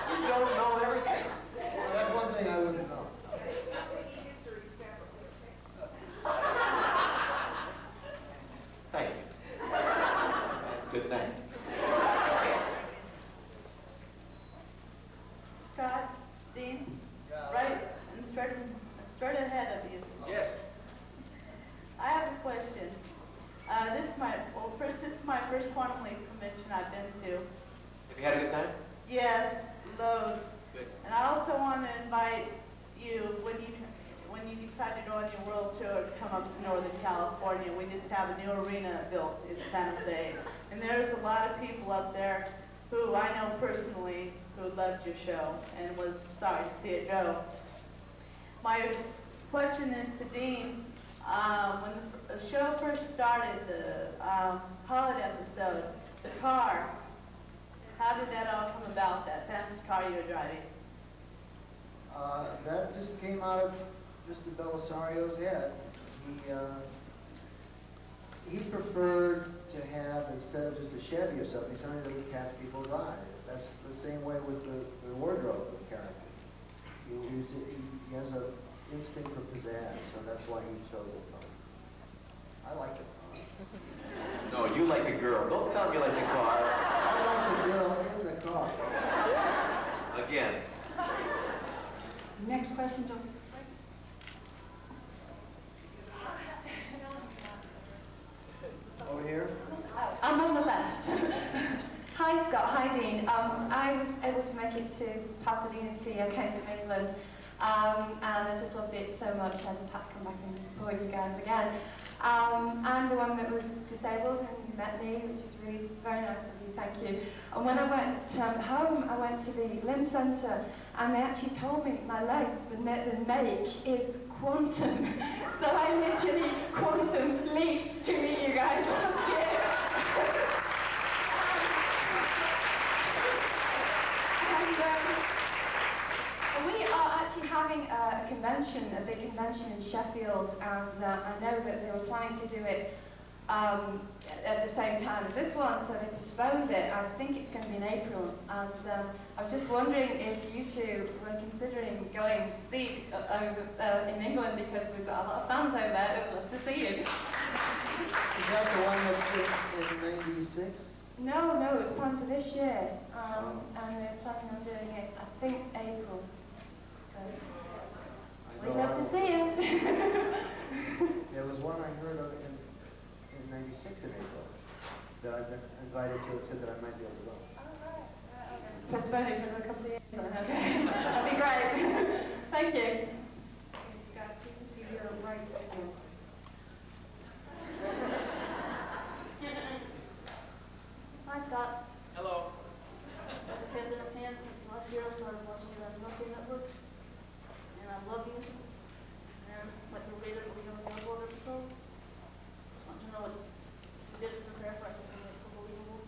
You don't know everything. That's one thing I wouldn't know. Thank you. Good night. Scott, Dean, Yeah. right, and straight ahead of you. Yes. and was sorry to see it go. My question is to Dean. When the show first started, the pilot episode, the car, how did that all come about, that fancy car you were driving? That just came out of Mr. Belisario's head. He preferred to have, instead of just a Chevy or something, something that would catch people's eye. That's the same way with the wardrobe of the character. He has an instinct for pizzazz, so that's why he chose it. I like it. No, you like the girl. Don't tell me you like the car. I like the girl in the car. Again. Next question, John. Over here. I'm on the left. Hi, Scott. Hi, Dean. I was able to make it to Pasadena to see I came from England, and I just loved it so much. I just had to come back and support you guys again. I'm the one that was disabled, and you met me, which is really very nice of you. Thank you. And when I went home, I went to the limb centre, and they actually told me my legs, the make is quantum. So I literally quantum leaped to meet you guys last year. And we are actually having a convention, a big convention in Sheffield, and I know that they were planning to do it at the same time as this one, so they postponed it. I think it's going to be in April, and I was just wondering if you two were considering going to see over in England, because we've got a lot of fans over there that would love to see you. Is that the one that's in '96? No, it's planned for this year, and we're planning on doing it, I think, April. So, we'd love to see you. There was one I heard of in '96 in April that I've been invited to, so that I might be able to go. Postpone it for a couple of years. Okay. That'd be great. Thank you. Scott, you can see your right again. Hi, Scott. Hello. I've been a fan since last year. I started watching you on the Nokia Network, and I love you. And like the way that we have a board episode, just want to know what you did to prepare for it. I think it's unbelievable.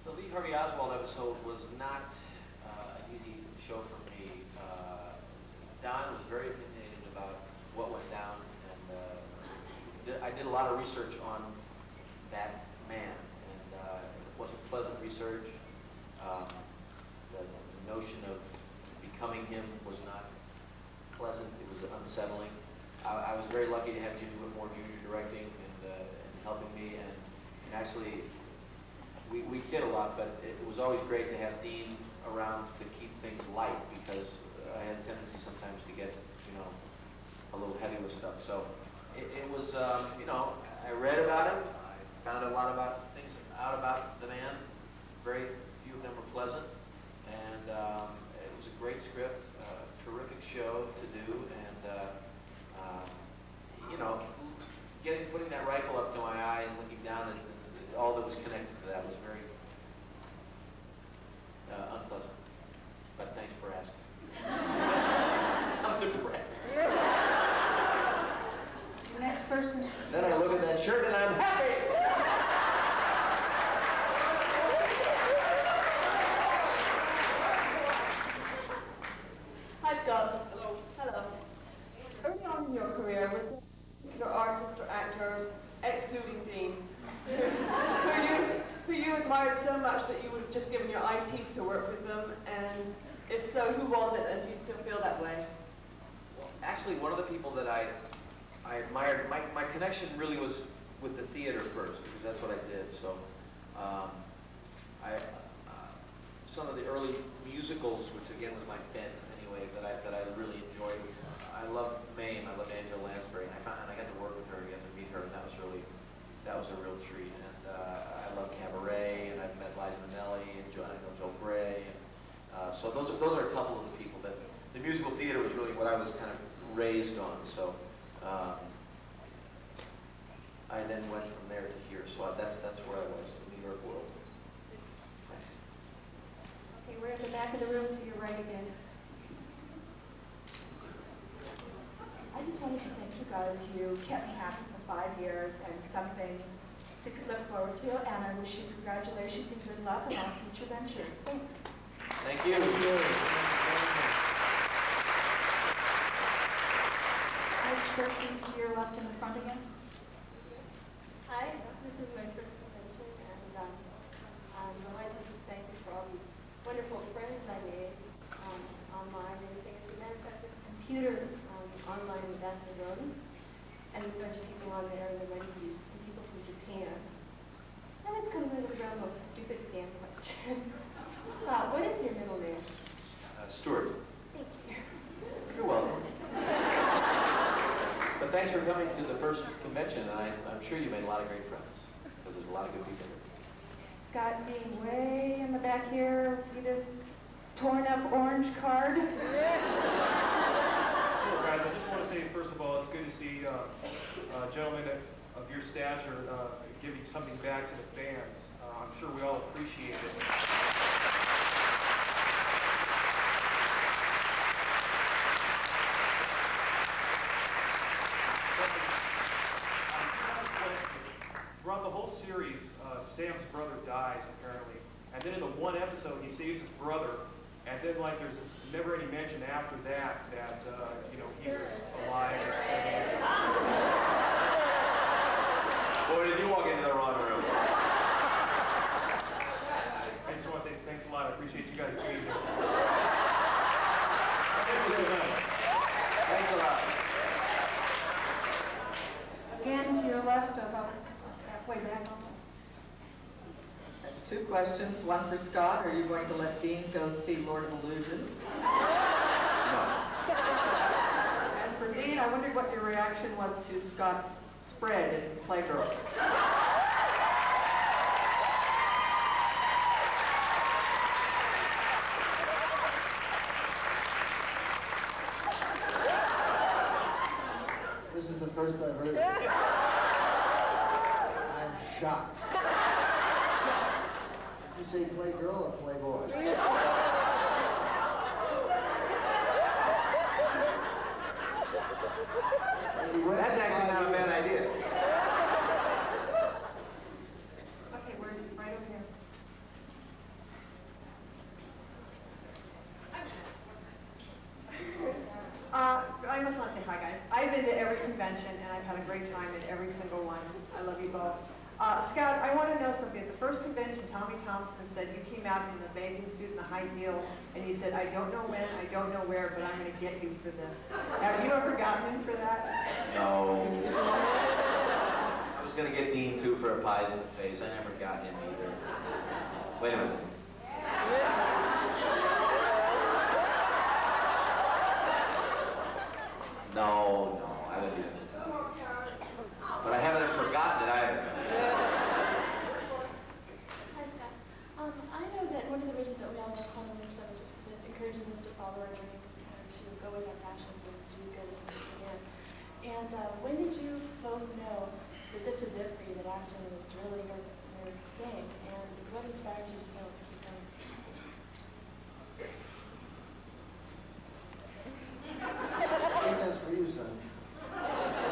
The Lee Harvey Oswald episode was not an easy show for me. Don was very opinionated about what went down, and I did a lot of research on that man, and it wasn't pleasant research. The notion of becoming him was not pleasant. It was unsettling. I was very lucky to have Jimmy Whitmore Jr. directing and helping me, and actually we kid a lot, but it was always great to have Dean around to keep things light, because I had a tendency sometimes to get, a little heavy with stuff. So it was, I read about him. I found a lot about things out about the man. Very few of them were pleasant, and it was a great script, terrific show to do, and putting that rifle up to my eye and looking down, and all that was connected to that was very unpleasant. But thanks for asking. I'm depressed. Next person. Then I look at that shirt and I'm happy. Hi, Scott. Hello. Hello. Early on in your career, was there a particular artist or actor, excluding Dean, who you admired so much that you would have just given your eye teeth to work with them? And if so, who was it, and do you still feel that way? Well, actually, one of the people that I admired, my connection really was with the theater first, because that's what I did. So, some of the early musicals, which again was my bent anyway, that I really enjoyed. I love Mame. I love Angela Lansbury, and I got to work with her, got to meet her, and that was a real treat. And I love Cabaret, and I've met Liza Minnelli and Joe Bray. And, so those are a couple of the people that the musical theater was really what I was kind of raised on. So I then went from there to here. So that's where I was, the New York world. Thanks. Okay, we're at the back. back of the room to your right again. I just wanted to thank you guys. You kept me happy for 5 years and something to look forward to, and I wish you congratulations and good luck on all future ventures. Thanks. Thank you. Thank you. Next person to your left in the front again. Hi, this is my first convention, and I wanted to thank you for all these wonderful friends I made online and things. As a matter of fact, this computer online event I run, and there's a bunch of people on there, and they're ready to be some people from Japan. Now let's come to the realm of stupid scam question. What is your middle name? Stuart. Thank you. You're welcome. But thanks for coming to the first convention, and I'm sure you made a lot of great friends, because there's a lot of good people here. Scott being way in the back here, see this torn up orange card? Sure, guys, I just want to say, first of all, it's good to see gentlemen of your stature giving something back to the fans. I'm sure we all appreciate it. Throughout the whole series, Sam's brother dies, apparently. And then in the one episode, he saves his brother. And then, like, there's never any mention after that you know, he was alive. Boy, did you walk into the wrong room. I just want to say thanks a lot. I appreciate you guys being here. Thanks a lot. Again, to your left, about halfway back almost. 2 questions, one for Scott. Are you going to let Dean go see Lord of Illusion? No. And for Dean, I wondered what your reaction was to Scott's spread in Playgirl. This is the first I've heard of it. I'm shocked. Did you say play girl or play boy? That's actually not a bad idea. Okay, we're right over here. I just want to say hi, guys. I've been to every convention, and I've had a great time at every single one. I love you both. Scott, I want to know something. At the first convention, Tommy Thompson said you came out in the bathing suit and the high heels, and he said, I don't know when, I don't know where, but I'm going to get you for this. Have you ever gotten him for that? No. I was going to get Dean, too, for a pies in the face. I never got him either. Wait a minute. No, I wouldn't do that. But I haven't forgotten it either. Hi, Scott. I know that one of the reasons that we all love Home is just because it encourages us to follow our dreams and to go with our passions and do good as much as we can. And when did you both know that this was it for you, that acting was really your thing? And what inspired you still to keep going? I think that's for you, son.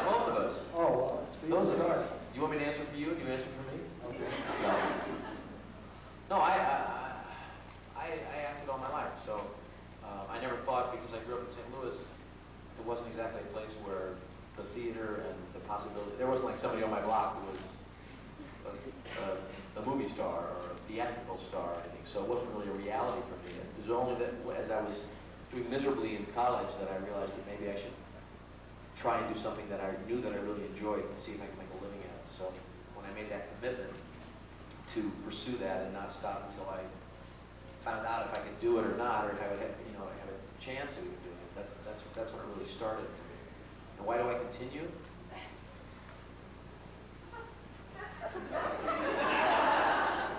Both of us. Oh, well, it's for you. Both of us. You want me to answer for you? You answer for me? Okay. No, I acted all my life, so I never thought, because I grew up in St. Louis, it wasn't exactly a place where the theater and the possibility, there wasn't like somebody on my block who was a movie star or a theatrical star or anything, so it wasn't really a reality for me. It was only that as I was doing miserably in college that I realized that maybe I should try and do something that I knew that I really enjoyed and see if I could make a living at it. So when I made that commitment to pursue that and not stop until I found out if I could do it or not, or if I would have, have a chance of even doing it, that's when it really started for me. And why do I continue?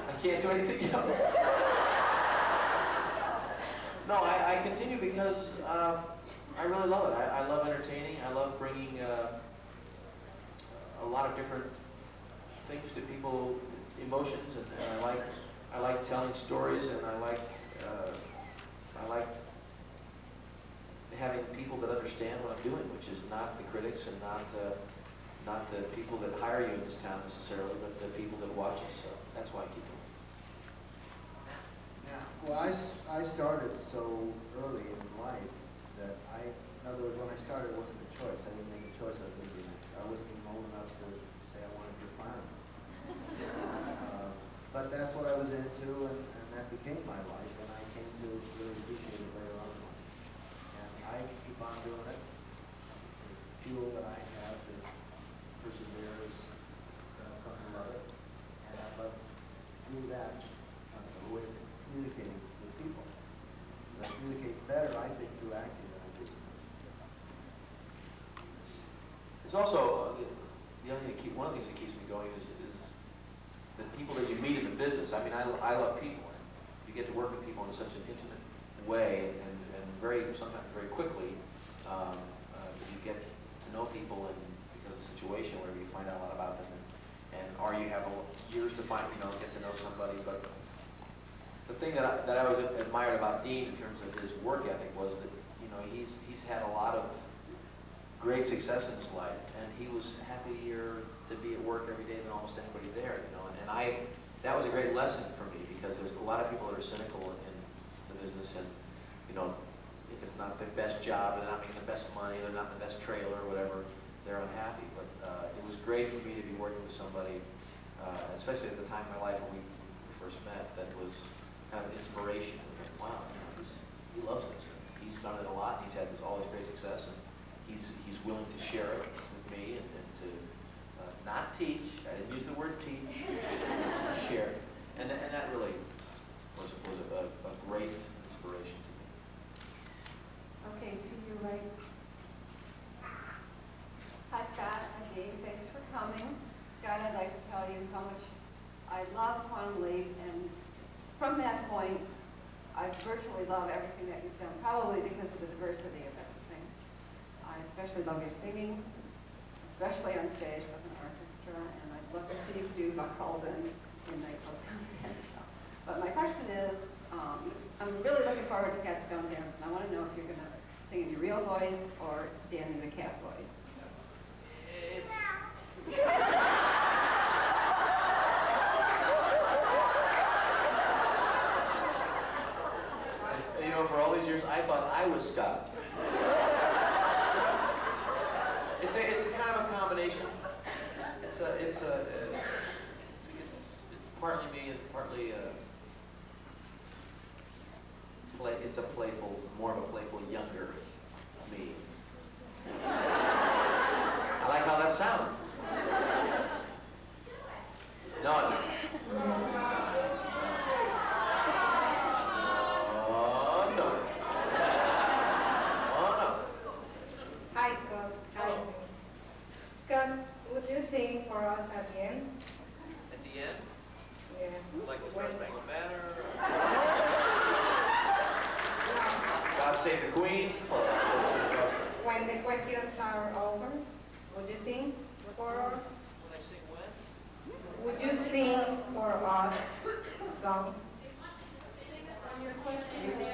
I can't do anything else. No, I continue because I really love it. I love entertaining. I love bringing a lot of different things to people, emotions, and I like telling stories, and I like not the people that hire you in this town necessarily, but the people that watch us. So that's why I keep doing it. Well, I started so early in life that in other words, when I started, it wasn't a choice. I didn't make a choice. I wasn't even old enough to say I wanted to be a fireman. But that's what I was into, and that became my life, and I came to really appreciate it later on in life. And I keep on doing it. The fuel that I have to persevere is come to love it. And I love through that a way of communicating with people. I communicate better, I think, through acting than I do. It's also the other thing one of the things that keeps me going is the people that you meet in the business. I mean, I love people. And you get to work with people in such an intimate way, and sometimes very quickly. You get to know people, and because of the situation, where you find out a lot about them, or you have years to get to know somebody. But the thing that I always admired about Dean in terms of his work ethic was that he's had a lot of great success in his life, and he was happier to be at work every day than almost anybody there. And that was a great lesson for me, because there's a lot of people that are cynical in the business, and if it's not the best job, they're not making the best money, they're not the best trailer or whatever, they're unhappy. But it was great for me to be working with somebody, especially at the time in my life when we first met, that was kind of an inspiration. Wow, he loves this. He's done it a lot. He's had all this great success, and he's willing to share it with me and to not teach. I didn't use the word teach. Share, and that really was a great inspiration to me. Okay, to your right. Hi, Scott. Hi, Dave. Thanks for coming. Scott, I'd like to tell you how much I love Quantum Leap, and from that point, I virtually love everything that you've done, probably because of the diversity of everything. I especially love your singing, especially on stage with an orchestra, and I'd love to see you do Buck Holden in nightclub and stuff. But my question is, I'm really looking forward to Cat Stone Dance, and I want to know if you're going to sing in your real voice or Danny the Cat voice. For all these years, I thought I was Scott. It's kind of a combination. It's partly me and partly it's a playful, more of a playful younger me. I like how that sounds. No. Scott, would you sing for us at the end? At the end? Yeah. Like the Star Spangled Banner? God Save the Queen? When the questions are over, would you sing for us? When I sing when? Would you sing for us song?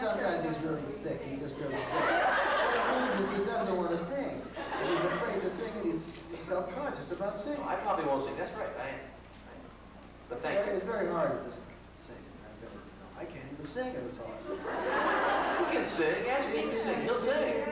Sometimes he's really thick. He just doesn't. He doesn't want to sing. And he's afraid to sing, and he's self-conscious about singing. I probably won't sing. That's right. But thank you. It's very hard to just sing. I can't even sing it. It's hard. He can sing. Ask him to sing. He'll sing.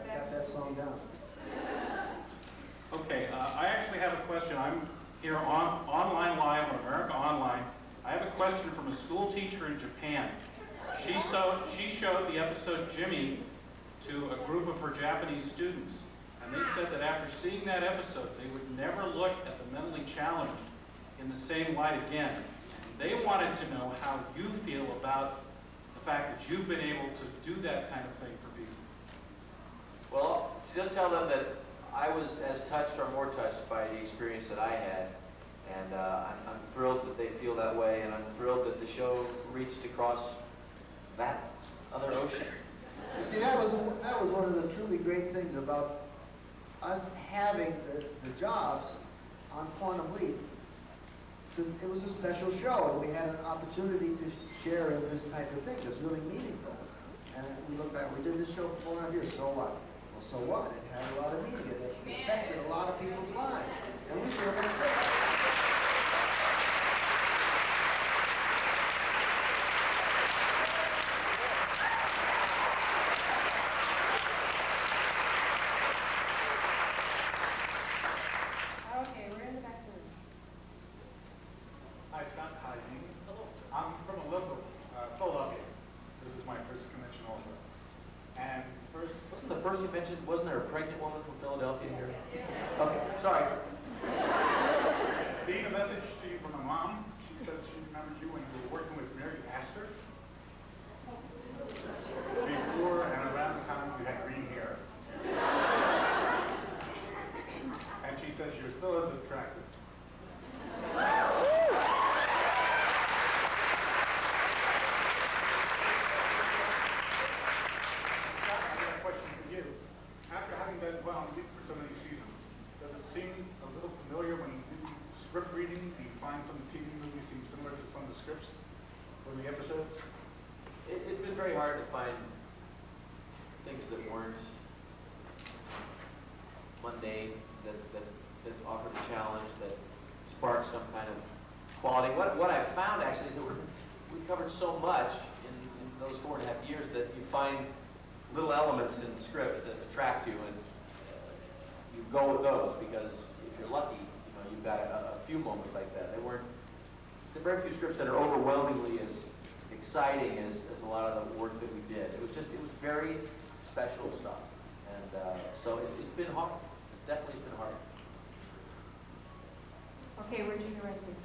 Got that song down. Okay, I actually have a question. I'm here online live on America Online. I have a question from a school teacher in Japan. She showed the episode Jimmy to a group of her Japanese students, and they said that after seeing that episode, they would never look at the mentally challenged in the same light again. They wanted to know how you feel about the fact that you've been able to do that kind of thing for people. Well, just tell them that I was as touched or more touched by the experience that I had, and I'm thrilled that they feel that way, and I'm thrilled that the show reached across that other ocean. You see, that was one of the truly great things about us having the jobs on Quantum Leap, because it was a special show, and we had an opportunity to share in this type of thing that's really meaningful. And we look back, we did this show for 4.5 years, so what? Well, so what? It had a lot of meaning. It affected a lot of people's lives. And we feel that's good. Okay, we're in the back room. Hi, Scott. Hi, Dean. Hello. I'm from a local, Philadelphia. This is my first convention also. And first... Wasn't the first you mentioned, wasn't there a pregnant woman from Philadelphia here? Okay, sorry. Dean, a message to you from my mom. She says she remembers you when you were working with Mary Astor. Before and around the time you had green hair. And she says you're still as attractive. After having been well on Leap for so many seasons, does it seem a little familiar when you do script reading and you find some TV movies seem similar to some of the scripts or the episodes? It's been very hard to find things that weren't mundane, that offered a challenge, that sparked some kind of quality. What I've found actually is that we've covered so much in those 4.5 years that you find little elements in the script that attract you, and you go with those, because if you're lucky, you've got a few moments like that. There are very few scripts that are overwhelmingly as exciting as a lot of the work that we did. It was very special stuff, and so it's been hard. It's definitely been hard. Okay, Regina Resnick.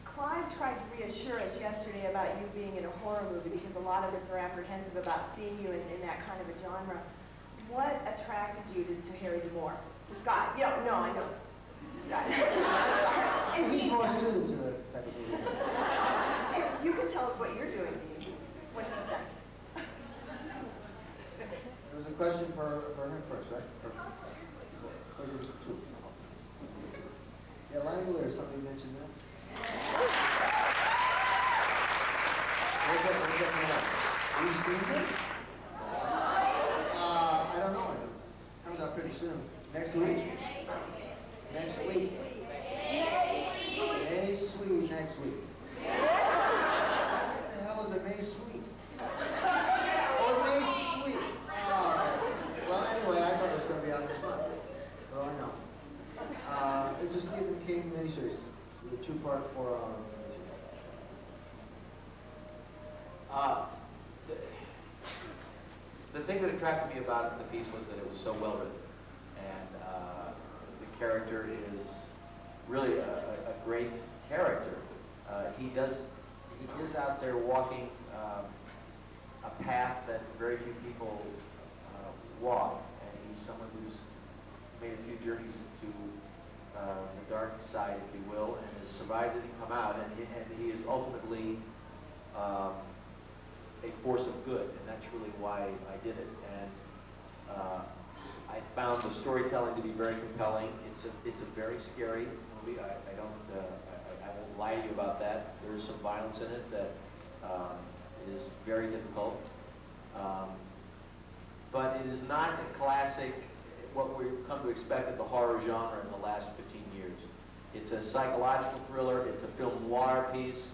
Clive tried to reassure us yesterday about you being in a horror movie because a lot of us are apprehensive about seeing you in that kind of a genre. What attracted you to Harry D'Amour? To Scott? No, I know. Scott. And He's Dean, more suited to the type of movie. you can tell us what you're doing, Dean. What he's done. There was a question for him first, right? Or there was two. Yeah, Langley or somebody mentioned that. Where's that from? Have you seen this? I don't know. It comes out pretty soon. Next week? Next week. May Sweet next week. What the hell is a May Sweet? Oh, May Sweet. Oh, okay. Well, anyway, I thought it was going to be out this month. So I know. It's a Stephen King miniseries. The 2-part, 4-hour. The thing that attracted me about the piece was that it was so well written, and the character is really a great character. He is out there walking a path that very few people walk, and he's someone who's made a few journeys into the dark side, if you will, and has survived it and come out, and he is ultimately a force of good, and that's really why I did it. And I found the storytelling to be very compelling. It's a very scary movie. I won't lie to you about that. There is some violence in it that is very difficult, but it is not a classic, what we've come to expect of the horror genre in the last 15 years. It's a psychological thriller. It's a film noir piece.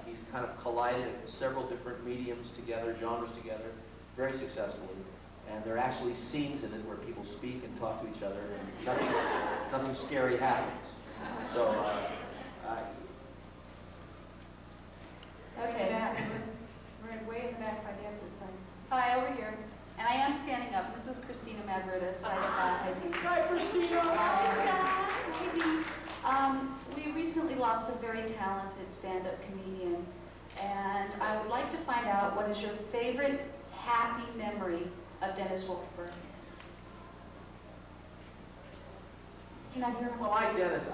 He's kind of collided several different mediums together, genres together, very successfully. And there are actually scenes in it where people speak and talk to each other, and nothing scary happens. So, Okay, we're way in the back by the end of the time. Hi, over here. And I am standing up. This is Christina Madridas. Hi, Dean. Hi, Christina. We recently lost a very talented stand-up comedian, and I would like to find out what is your favorite happy memory of Dennis Wolfberg. Can I hear him? well, Dennis,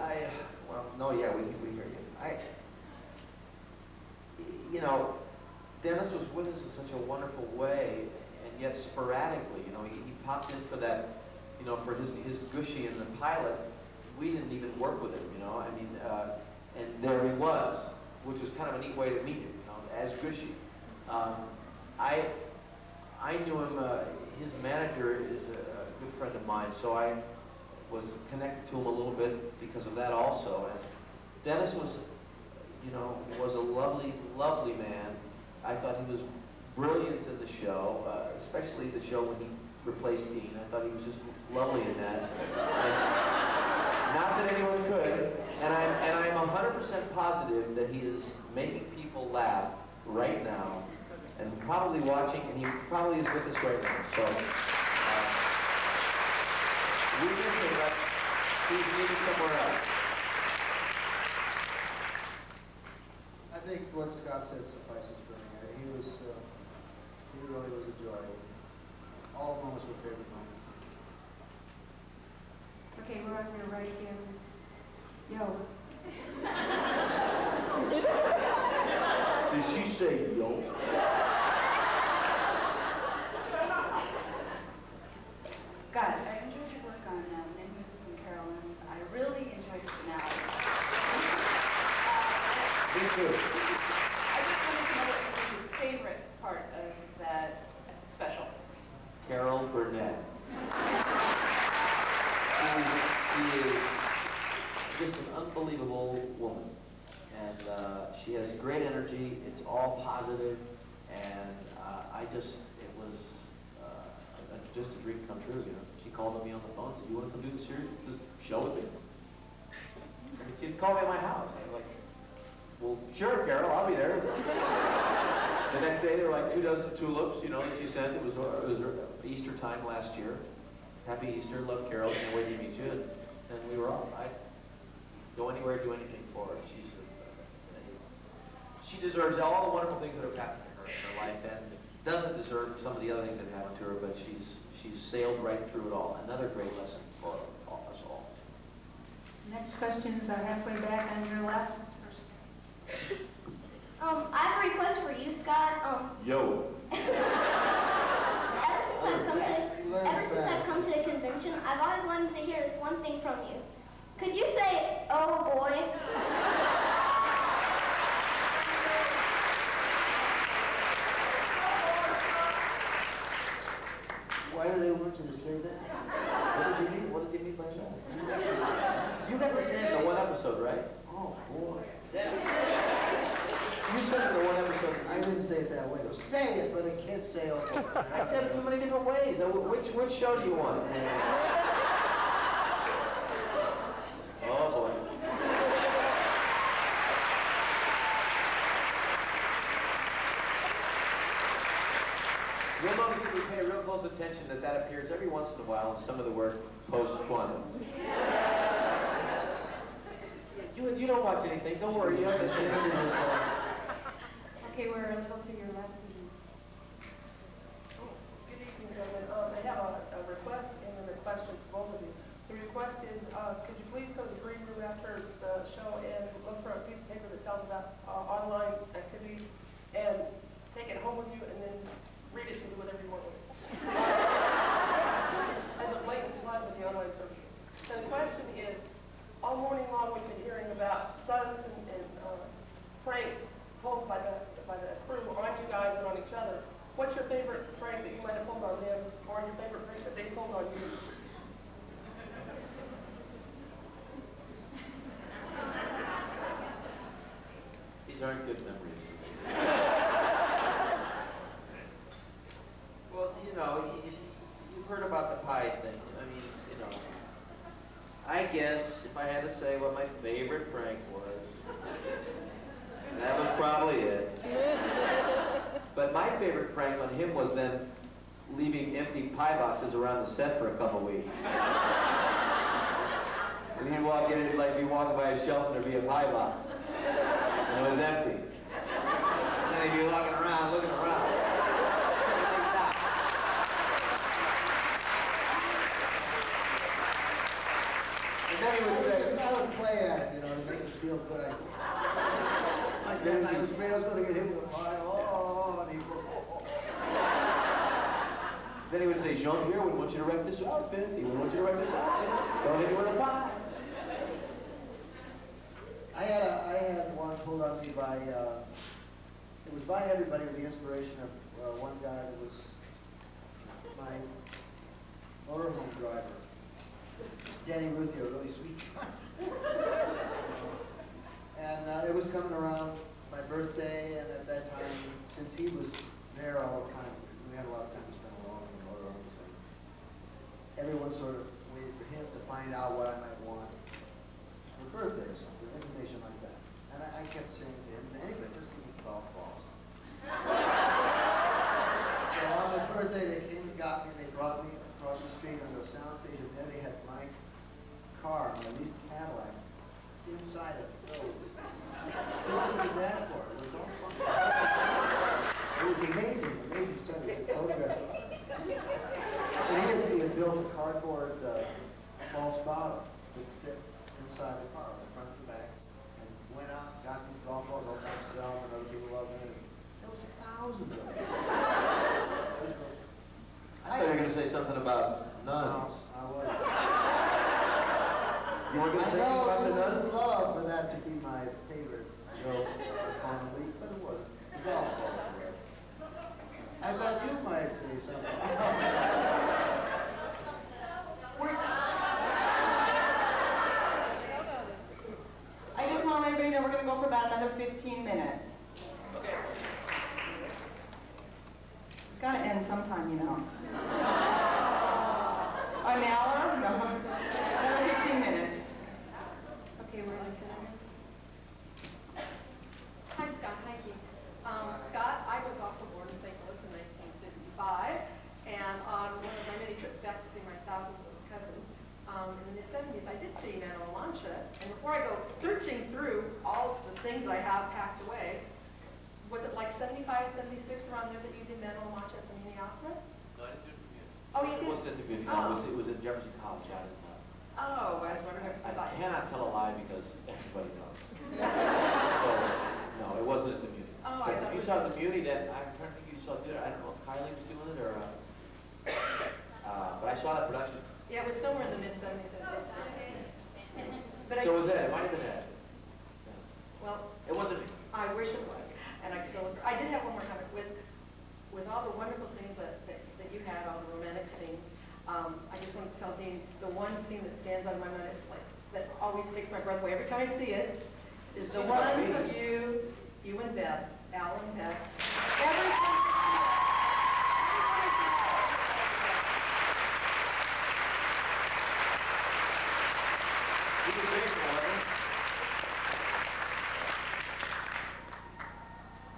no, yeah, we hear you. Dennis was with us in such a wonderful way, and yet sporadically, you know, he popped in for that, you know, for his gushy in the pilot. We didn't even work with him, you know. I mean, and there he was, which was kind of a neat way to meet him, you know, as gushy. I knew him. His manager is a good friend of mine, so I was connected to him a little bit because of that also. And Dennis was, you know, was a lovely, lovely man. I thought he was brilliant in the show, especially the show when he replaced Dean. I thought he was just lovely in that. And not that anyone could. And I'm 100% positive that he is making people laugh right now, and probably watching, and he probably is with us right now. So we miss him, but he's moving somewhere else. I think what Scott said suffices for me. He really was a joy. All of them was my favorite moments. Okay, we're on your right here. Yo. Did she say yo? Scott, I enjoyed your work on Nimbus and Carolyn. I really enjoyed the finale. Me too. I just wanted to know what was your favorite part of that special. Carol Burnett. She is just an unbelievable woman. And she has great energy. It's all positive. And it was just a dream come true, you know. She called me on the phone and said, "You want to come do this show with me?" I mean, she'd call me at my house. I was like, "Well, sure, Carol, I'll be there." The next day, there were like 2 dozen tulips, you know, that she sent. It was Easter time last year. Happy Easter, love Carol, can't wait to meet you. And we were off. I'd go anywhere, do anything for her. She deserves all the wonderful things that have happened to her in her life, and doesn't deserve some of the other things that happened to her, but she's sailed right through it all. Another great lesson for us all. Next question is about halfway back on your left. I have a request for you, Scott. Yo. Ever since I've come to the convention, I've always wanted to hear this one thing from you. Could you say, "Oh boy"? Why do they want you to say that? What did you mean? What did you mean by that? You got to say it in the one episode, right? Oh, boy. You said it in the one episode. I didn't say it that way. Say it, but the kids say, "Oh boy." I said it too many different ways. Now, which show do you want? Oh, boy. You'll notice if you pay real close attention that appears every once in a while in some of the work post-quantum. You don't watch anything. Don't worry. You understand. Okay, we're a little to your left. Good evening, gentlemen. I have a request and a question for both of you. The request is, could you please go to the green room after the show and look for a piece of paper that tells about online activities and take it home with you and then read it and do whatever you want with it. As a blatant slide with the online social. So the question is, all morning long we've been hearing about stunts and pranks pulled by the crew on you guys and on each other. What's your favorite prank that you might have pulled on them, or your favorite prank that they pulled on you? These aren't good memories. Well, you know, you've heard about the pie thing. I mean, you know, I guess if I had to say what my favorite prank was, that was probably it. But my favorite prank on him was then leaving empty pie boxes around the set for a couple weeks. And he'd walk in, like be walking by a shelf and there'd be a pie box. And it was empty. And then he'd be walking around, looking around. And then he would say, I would play at it, you know, to make me feel good. Then I was afraid I was going to get hit with a pie. Oh, and he would, outfit. People want you to wear this outfit. Don't hit you with a pie. I had one pulled on me by, it was by everybody with the inspiration of one guy that was my motorhome driver. Danny Ruthie, a really sweet guy. And it was coming around my birthday, and at that time, since he was there all the time, we had a lot of time to spend alone in the motorhomes, and everyone sort of waited for him to find out what I might want for birthday or something, information like that. And I kept saying to him, anyway, just give me golf balls. So on my birthday, they came and got me, and they brought me across the street onto a soundstage, and there they had my car, my leased Cadillac, inside a building. What was that for? It was all fun. It was amazing, amazing stuff. It was a photograph. And he had built a cardboard false bottom to fit inside the car, the front and the back, and went out and got these golf balls all by himself, and other people loved it. There was thousands of them. I thought you were going to say something about nuns. No, I wasn't. You were going to say something about the nuns? I would love for that to be my favorite joke on the week, but it wasn't. The golf balls were. I thought you might say something. I just want everybody to know we're going to go for about another 15 minutes. Okay. It's got to end sometime, you know. An hour? No. Another 15 minutes. Okay, we're on to Hi, Scott. Hi, Keith. Scott, I was off the board in St. Louis in 1955, and on one of my many trips back to see my thousands of cousins in the 70s, I did see Man La Mancha, and before I go searching through all of the things I have packed away, was it like 75, 76 around there that you did Man La Mancha at the Mini Opera? No, I didn't do it. Oh, you It did? wasn't at the community. Oh. It was at Jefferson College. I didn't know. Oh, I was wondering if I I thought. cannot tell a lie because everybody knows. So, no, it wasn't at the Muni. Oh, But I thought if you it saw the Muni, then I'm trying to think you saw it. I don't know if Kylie was doing it or, but I saw that production. Yeah, it was somewhere in the mid-70s. But So was Ed. It might have been Ed. Well, It wasn't me. I wish it was, and I still, I did have one more comment. With all the wonderful scenes that you had, all the romantic scenes, I just want to tell Dean, the one scene that stands out of my mind is like, that always takes my breath away every time I see it, is the one of you and Beth, Al and Beth. You can raise it, however.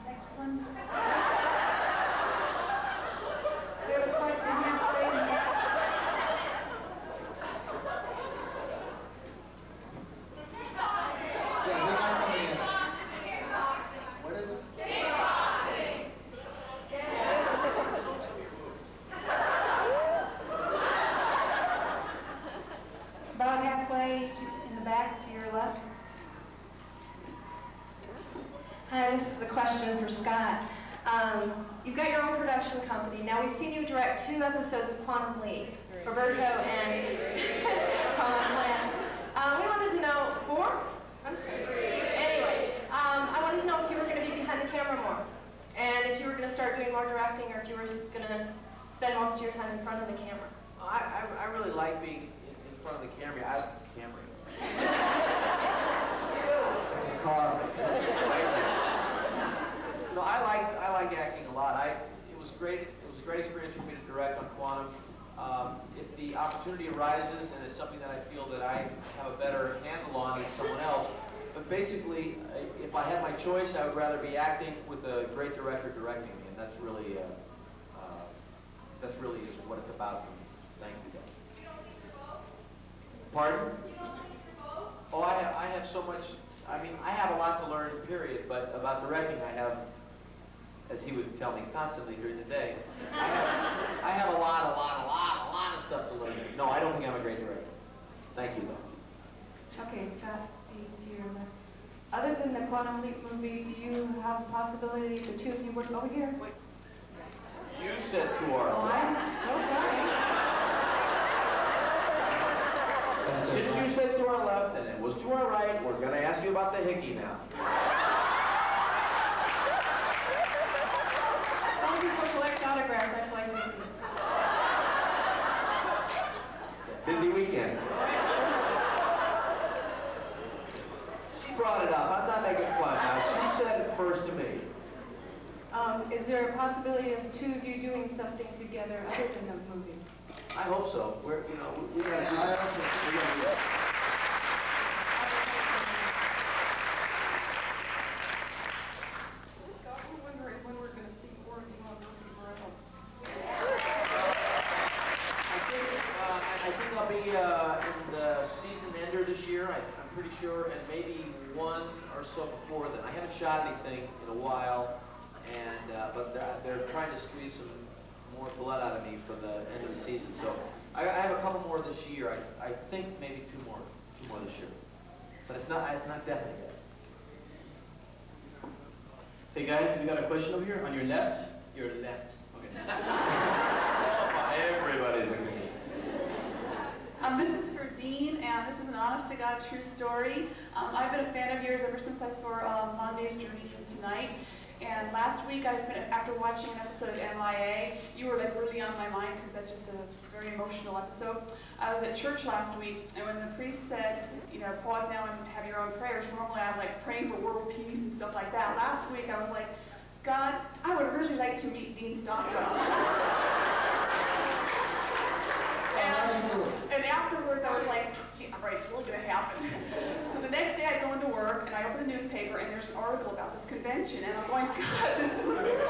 Next one. We have a question here, please. Yeah, they're not coming in. What is it? about halfway in the back to your left. Hi, this is a question for Scott. You've got your own production company. Now, we've seen you direct 2 episodes of Quantum Leap, Roberto and Colin Plan. We wanted to know, 4? Anyway, I wanted to know if you were going to be behind the camera more, and if you were going to start doing more directing, or if you were going to spend most of your time in front of the camera. I really like being in front of the camera. It's a car. No, I like acting a lot. It was great. It was a great experience for me to direct on Quantum. If the opportunity arises and it's something that I feel that I have a better handle on than someone else, but basically, if I had my choice, I would rather be acting with a great director directing me, and that's really is what it's about for me. Thank you, guys. Pardon? Oh, I have so much. I mean, I have a lot to learn, period, but about directing, I have, as he would tell me constantly during the day, I have a lot of stuff to learn. No, I don't think I'm a great director. Thank you, though. Okay, Scott, to your left. Other than the Quantum Leap movie, do you have a possibility the 2 of you work over here? You said 2 hours. Oh, I'm so sorry. about the hickey now. Some people collect autographs, I collect Mickey. Busy weekend. She brought it up. I'm not making fun now. She said it first to me. Is there a possibility of two of you doing something together other than a movie? I hope so. We're, you know, we gotta do I that. hope so. We gotta do that. I'm wondering when we're going to see more of you on Movie Forever. I think I'll be in the season ender this year. I'm pretty sure, and maybe one or so before then. I haven't shot anything in a while, and but they're trying to squeeze some more blood out of me for the end of the season. So I have a couple more this year. I think maybe two more this year, but it's not definite yet. Hey guys, we got a question over here on your left. Your left. Okay. Everybody's looking at me. This is for Dean, and this is an honest-to-God true story. I've been a fan of yours ever since I saw Monday's Journey from Tonight. And last week, after watching an episode of MIA, you were like really on my mind because that's just a very emotional episode. I was at church last week, and when the priest said, you know, pause now and have your own prayers, normally I'm like praying for world peace and stuff like that. Last week, I was like, God, I would really like to meet Dean Stockwell. And afterwards, I was like, gee, all right, it's really going to happen. So the next day, I go into work, and I open the newspaper, and there's an article about this convention, and I'm going, God, this is wonderful.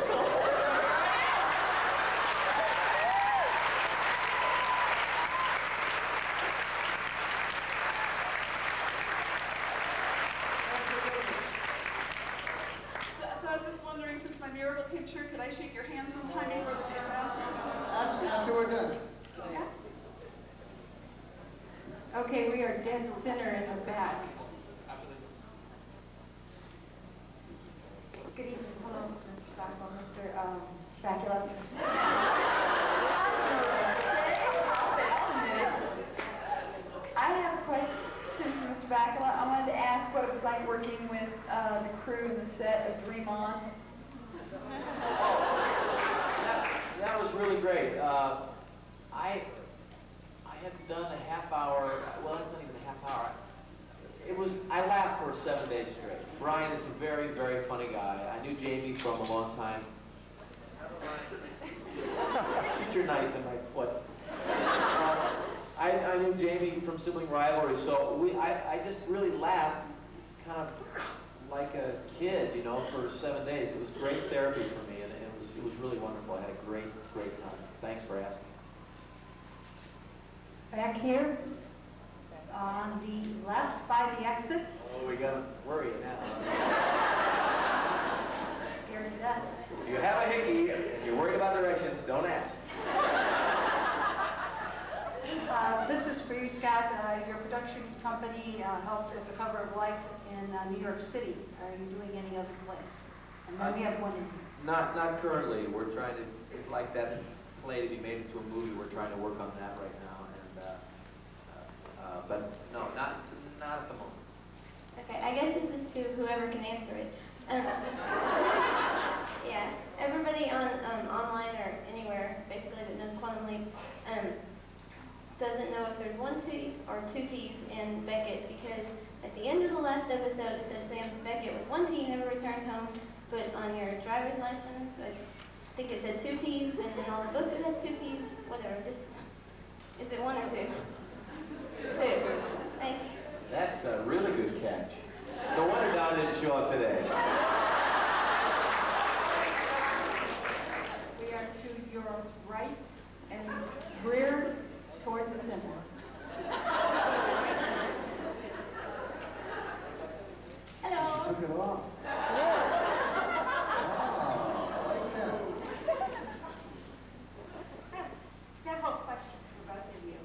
So I was just wondering, since my miracle came true, could I shake your hand sometime before the day runs? After we're done. Okay, we are dead center in the back. Good evening. Hello, Mr. Stockwell, Mr. Dracula. I have a question for Mr. Dracula. I wanted to ask what it was like working with the crew and the set of Dream On. That was really great. I had done a half hour, well, that's not even a half hour. I laughed for 7 days straight. Brian is a very, very funny guy. I knew Jamie from a long time. Shoot your knife in my foot. I knew Jamie from Sibling Rivalry, so I just really laughed kind of like a kid, you know, for 7 days. It was great therapy for me, and it was really wonderful. I had a great, great time. Thanks for asking. Back here, on the left by the exit. Oh, we gotta worry now. Scared to death. If you have a hickey and you're worried about directions, don't ask. This is for you, Scott. Your production company helped with the cover of Life in New York City. Are you doing any other plays? And then we have one in. Not currently. We're trying to, we'd like that play to be made into a movie. We're trying to work on that right now. But no, not at the moment. Okay, I guess this is to whoever can answer it. Yeah, everybody on online or anywhere basically that knows Quantum Leap doesn't know if there's one T or two T's in Beckett, because at the end of the last episode it says Sam Beckett with one T never returned home, but on your driver's license I think it said two T's, and in all the books it has two T's. Whatever, just is it one or two? Two. Thank you. That's a really good catch. No wonder Don didn't show up today. We are to your right and rear towards the center. Hello. Took it off. Several questions for both of you.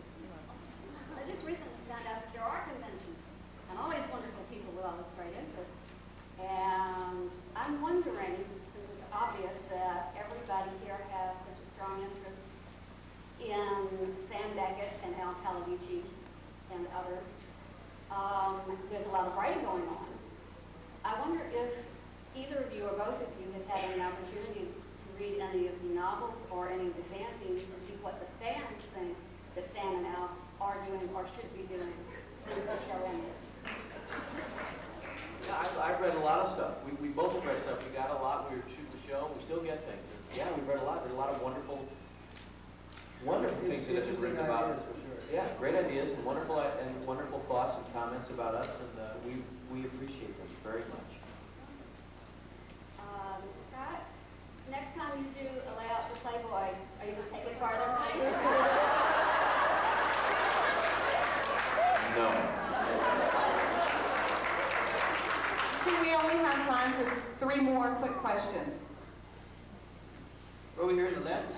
any of the novels or any of the fanzines and see what the fans think that Stan and Al are doing or should be doing since the show ended. Yeah, I've read a lot of stuff. We both have read stuff. We got a lot. We were shooting the show. We still get things. Yeah, we've read a lot. There's a lot of wonderful things that have been written about us. Yeah, great ideas and wonderful thoughts and comments about us, and we appreciate them very much. Scott, next time you do a layout for Playboy, are you going to take it farther? No. I think we only have time for 3 more quick questions. Over here in the left.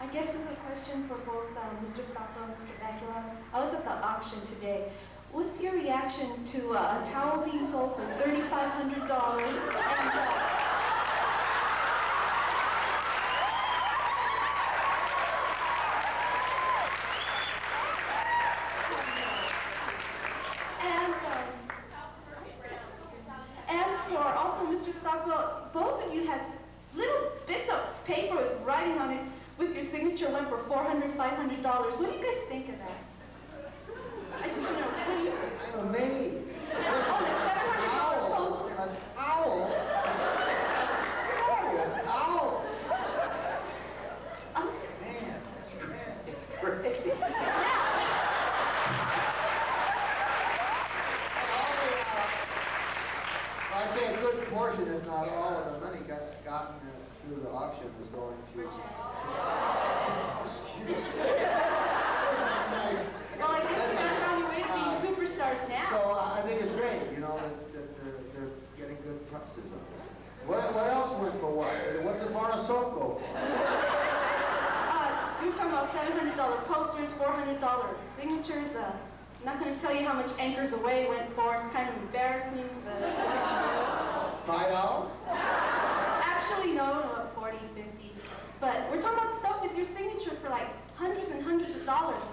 I guess this is a question for both Mr. Stockwell and Mr. Bakula. I was at the auction today. What's your reaction to a towel being sold for $3,500 and for also Mr. Stockwell, both of you had little bits of paper with writing on it with your signature went for $400, $500. What do you guys think of that? I just want to know, what do you think? I'm amazed. Oh, the $700 poster. An owl? Sorry, an owl? Man, that's great. I'd say a good portion, if not all, of the money gotten through the auction was going to... Excuse me. Well, I guess that's how you raise these superstars now. So I think it's great, you know, that they're getting good prices on it. What else went for what? What's the bar of soap go for? You were talking about $700 posters, $400 signatures. I'm not going to tell you how much Anchors Away went for. It's kind of embarrassing, but... $5? Actually, no, 40, 50. But we're talking about stuff with your signature for like hundreds and hundreds of dollars.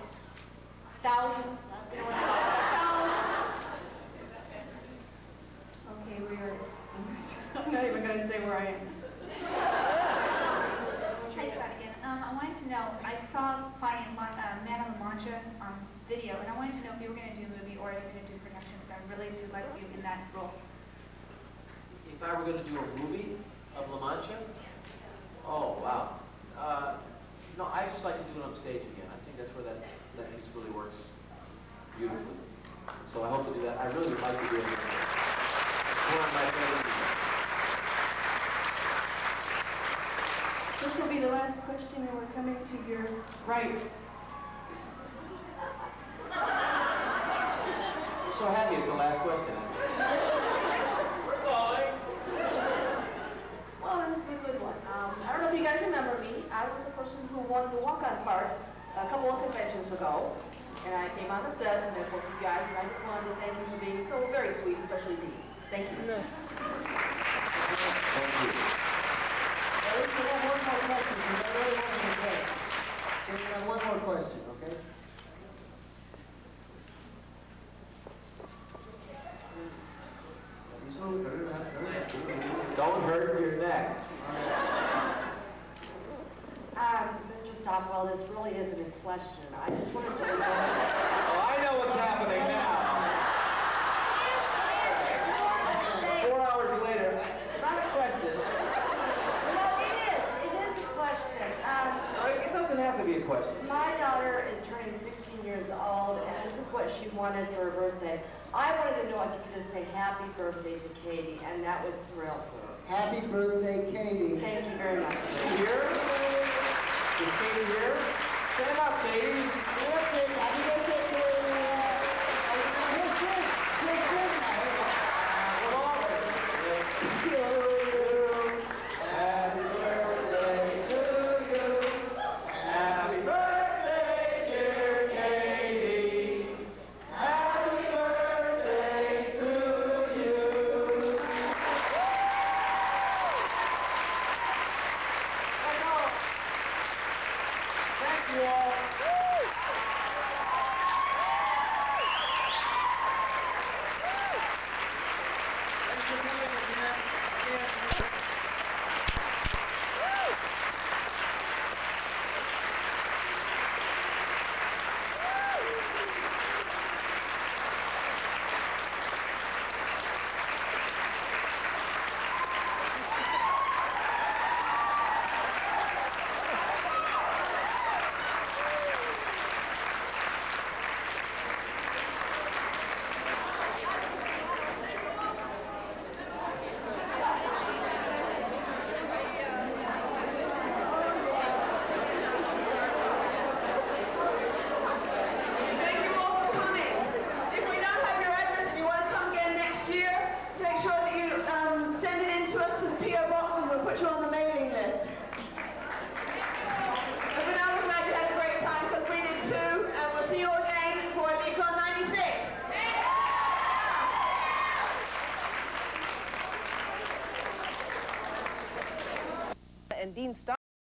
Thousands. Okay, I'm not even going to say where I am. Hi, Scott again. I wanted to know, I saw Man on the Mancha video, and I wanted to know if you were going to do a movie or if you were going to do production, because I really do like you in that role. If I were going to do a movie of La Mancha, oh wow. No, I just like to do it on stage again. I think that's where that piece really works beautifully. So I hope to do that. I really would like to do it. It's one of my favorite movies. This will be the last question, and we're coming to your right. I'm so happy it's the last question. We're calling. Well, this is a good one. I don't know if you guys remember me. I was the person who won the walk-on part a couple of conventions ago. And I came on the set and met both you guys, and I just wanted to thank you for being so very sweet, especially me. Thank you. Thank you. We have one more question. We have one more question, okay? Don't hurt your neck. Mr. Stockwell, this really isn't a question. I just wanted to... Oh, I know what's happening now. 4 hours later, not a question. Well, it is a question. It doesn't have to be a question. My daughter is turning 16 years old, and this is what she wanted for her birthday. I wanted to know if you could just say happy birthday to Katie, and that would thrill her. Happy birthday, Katie. Thank you very much. Here? Is Katie here? Stand up, Katie. Stand up, Katie. Happy birthday, Katie. Happy birthday to you. Happy birthday, dear Katie. Happy birthday to you. Dean Stock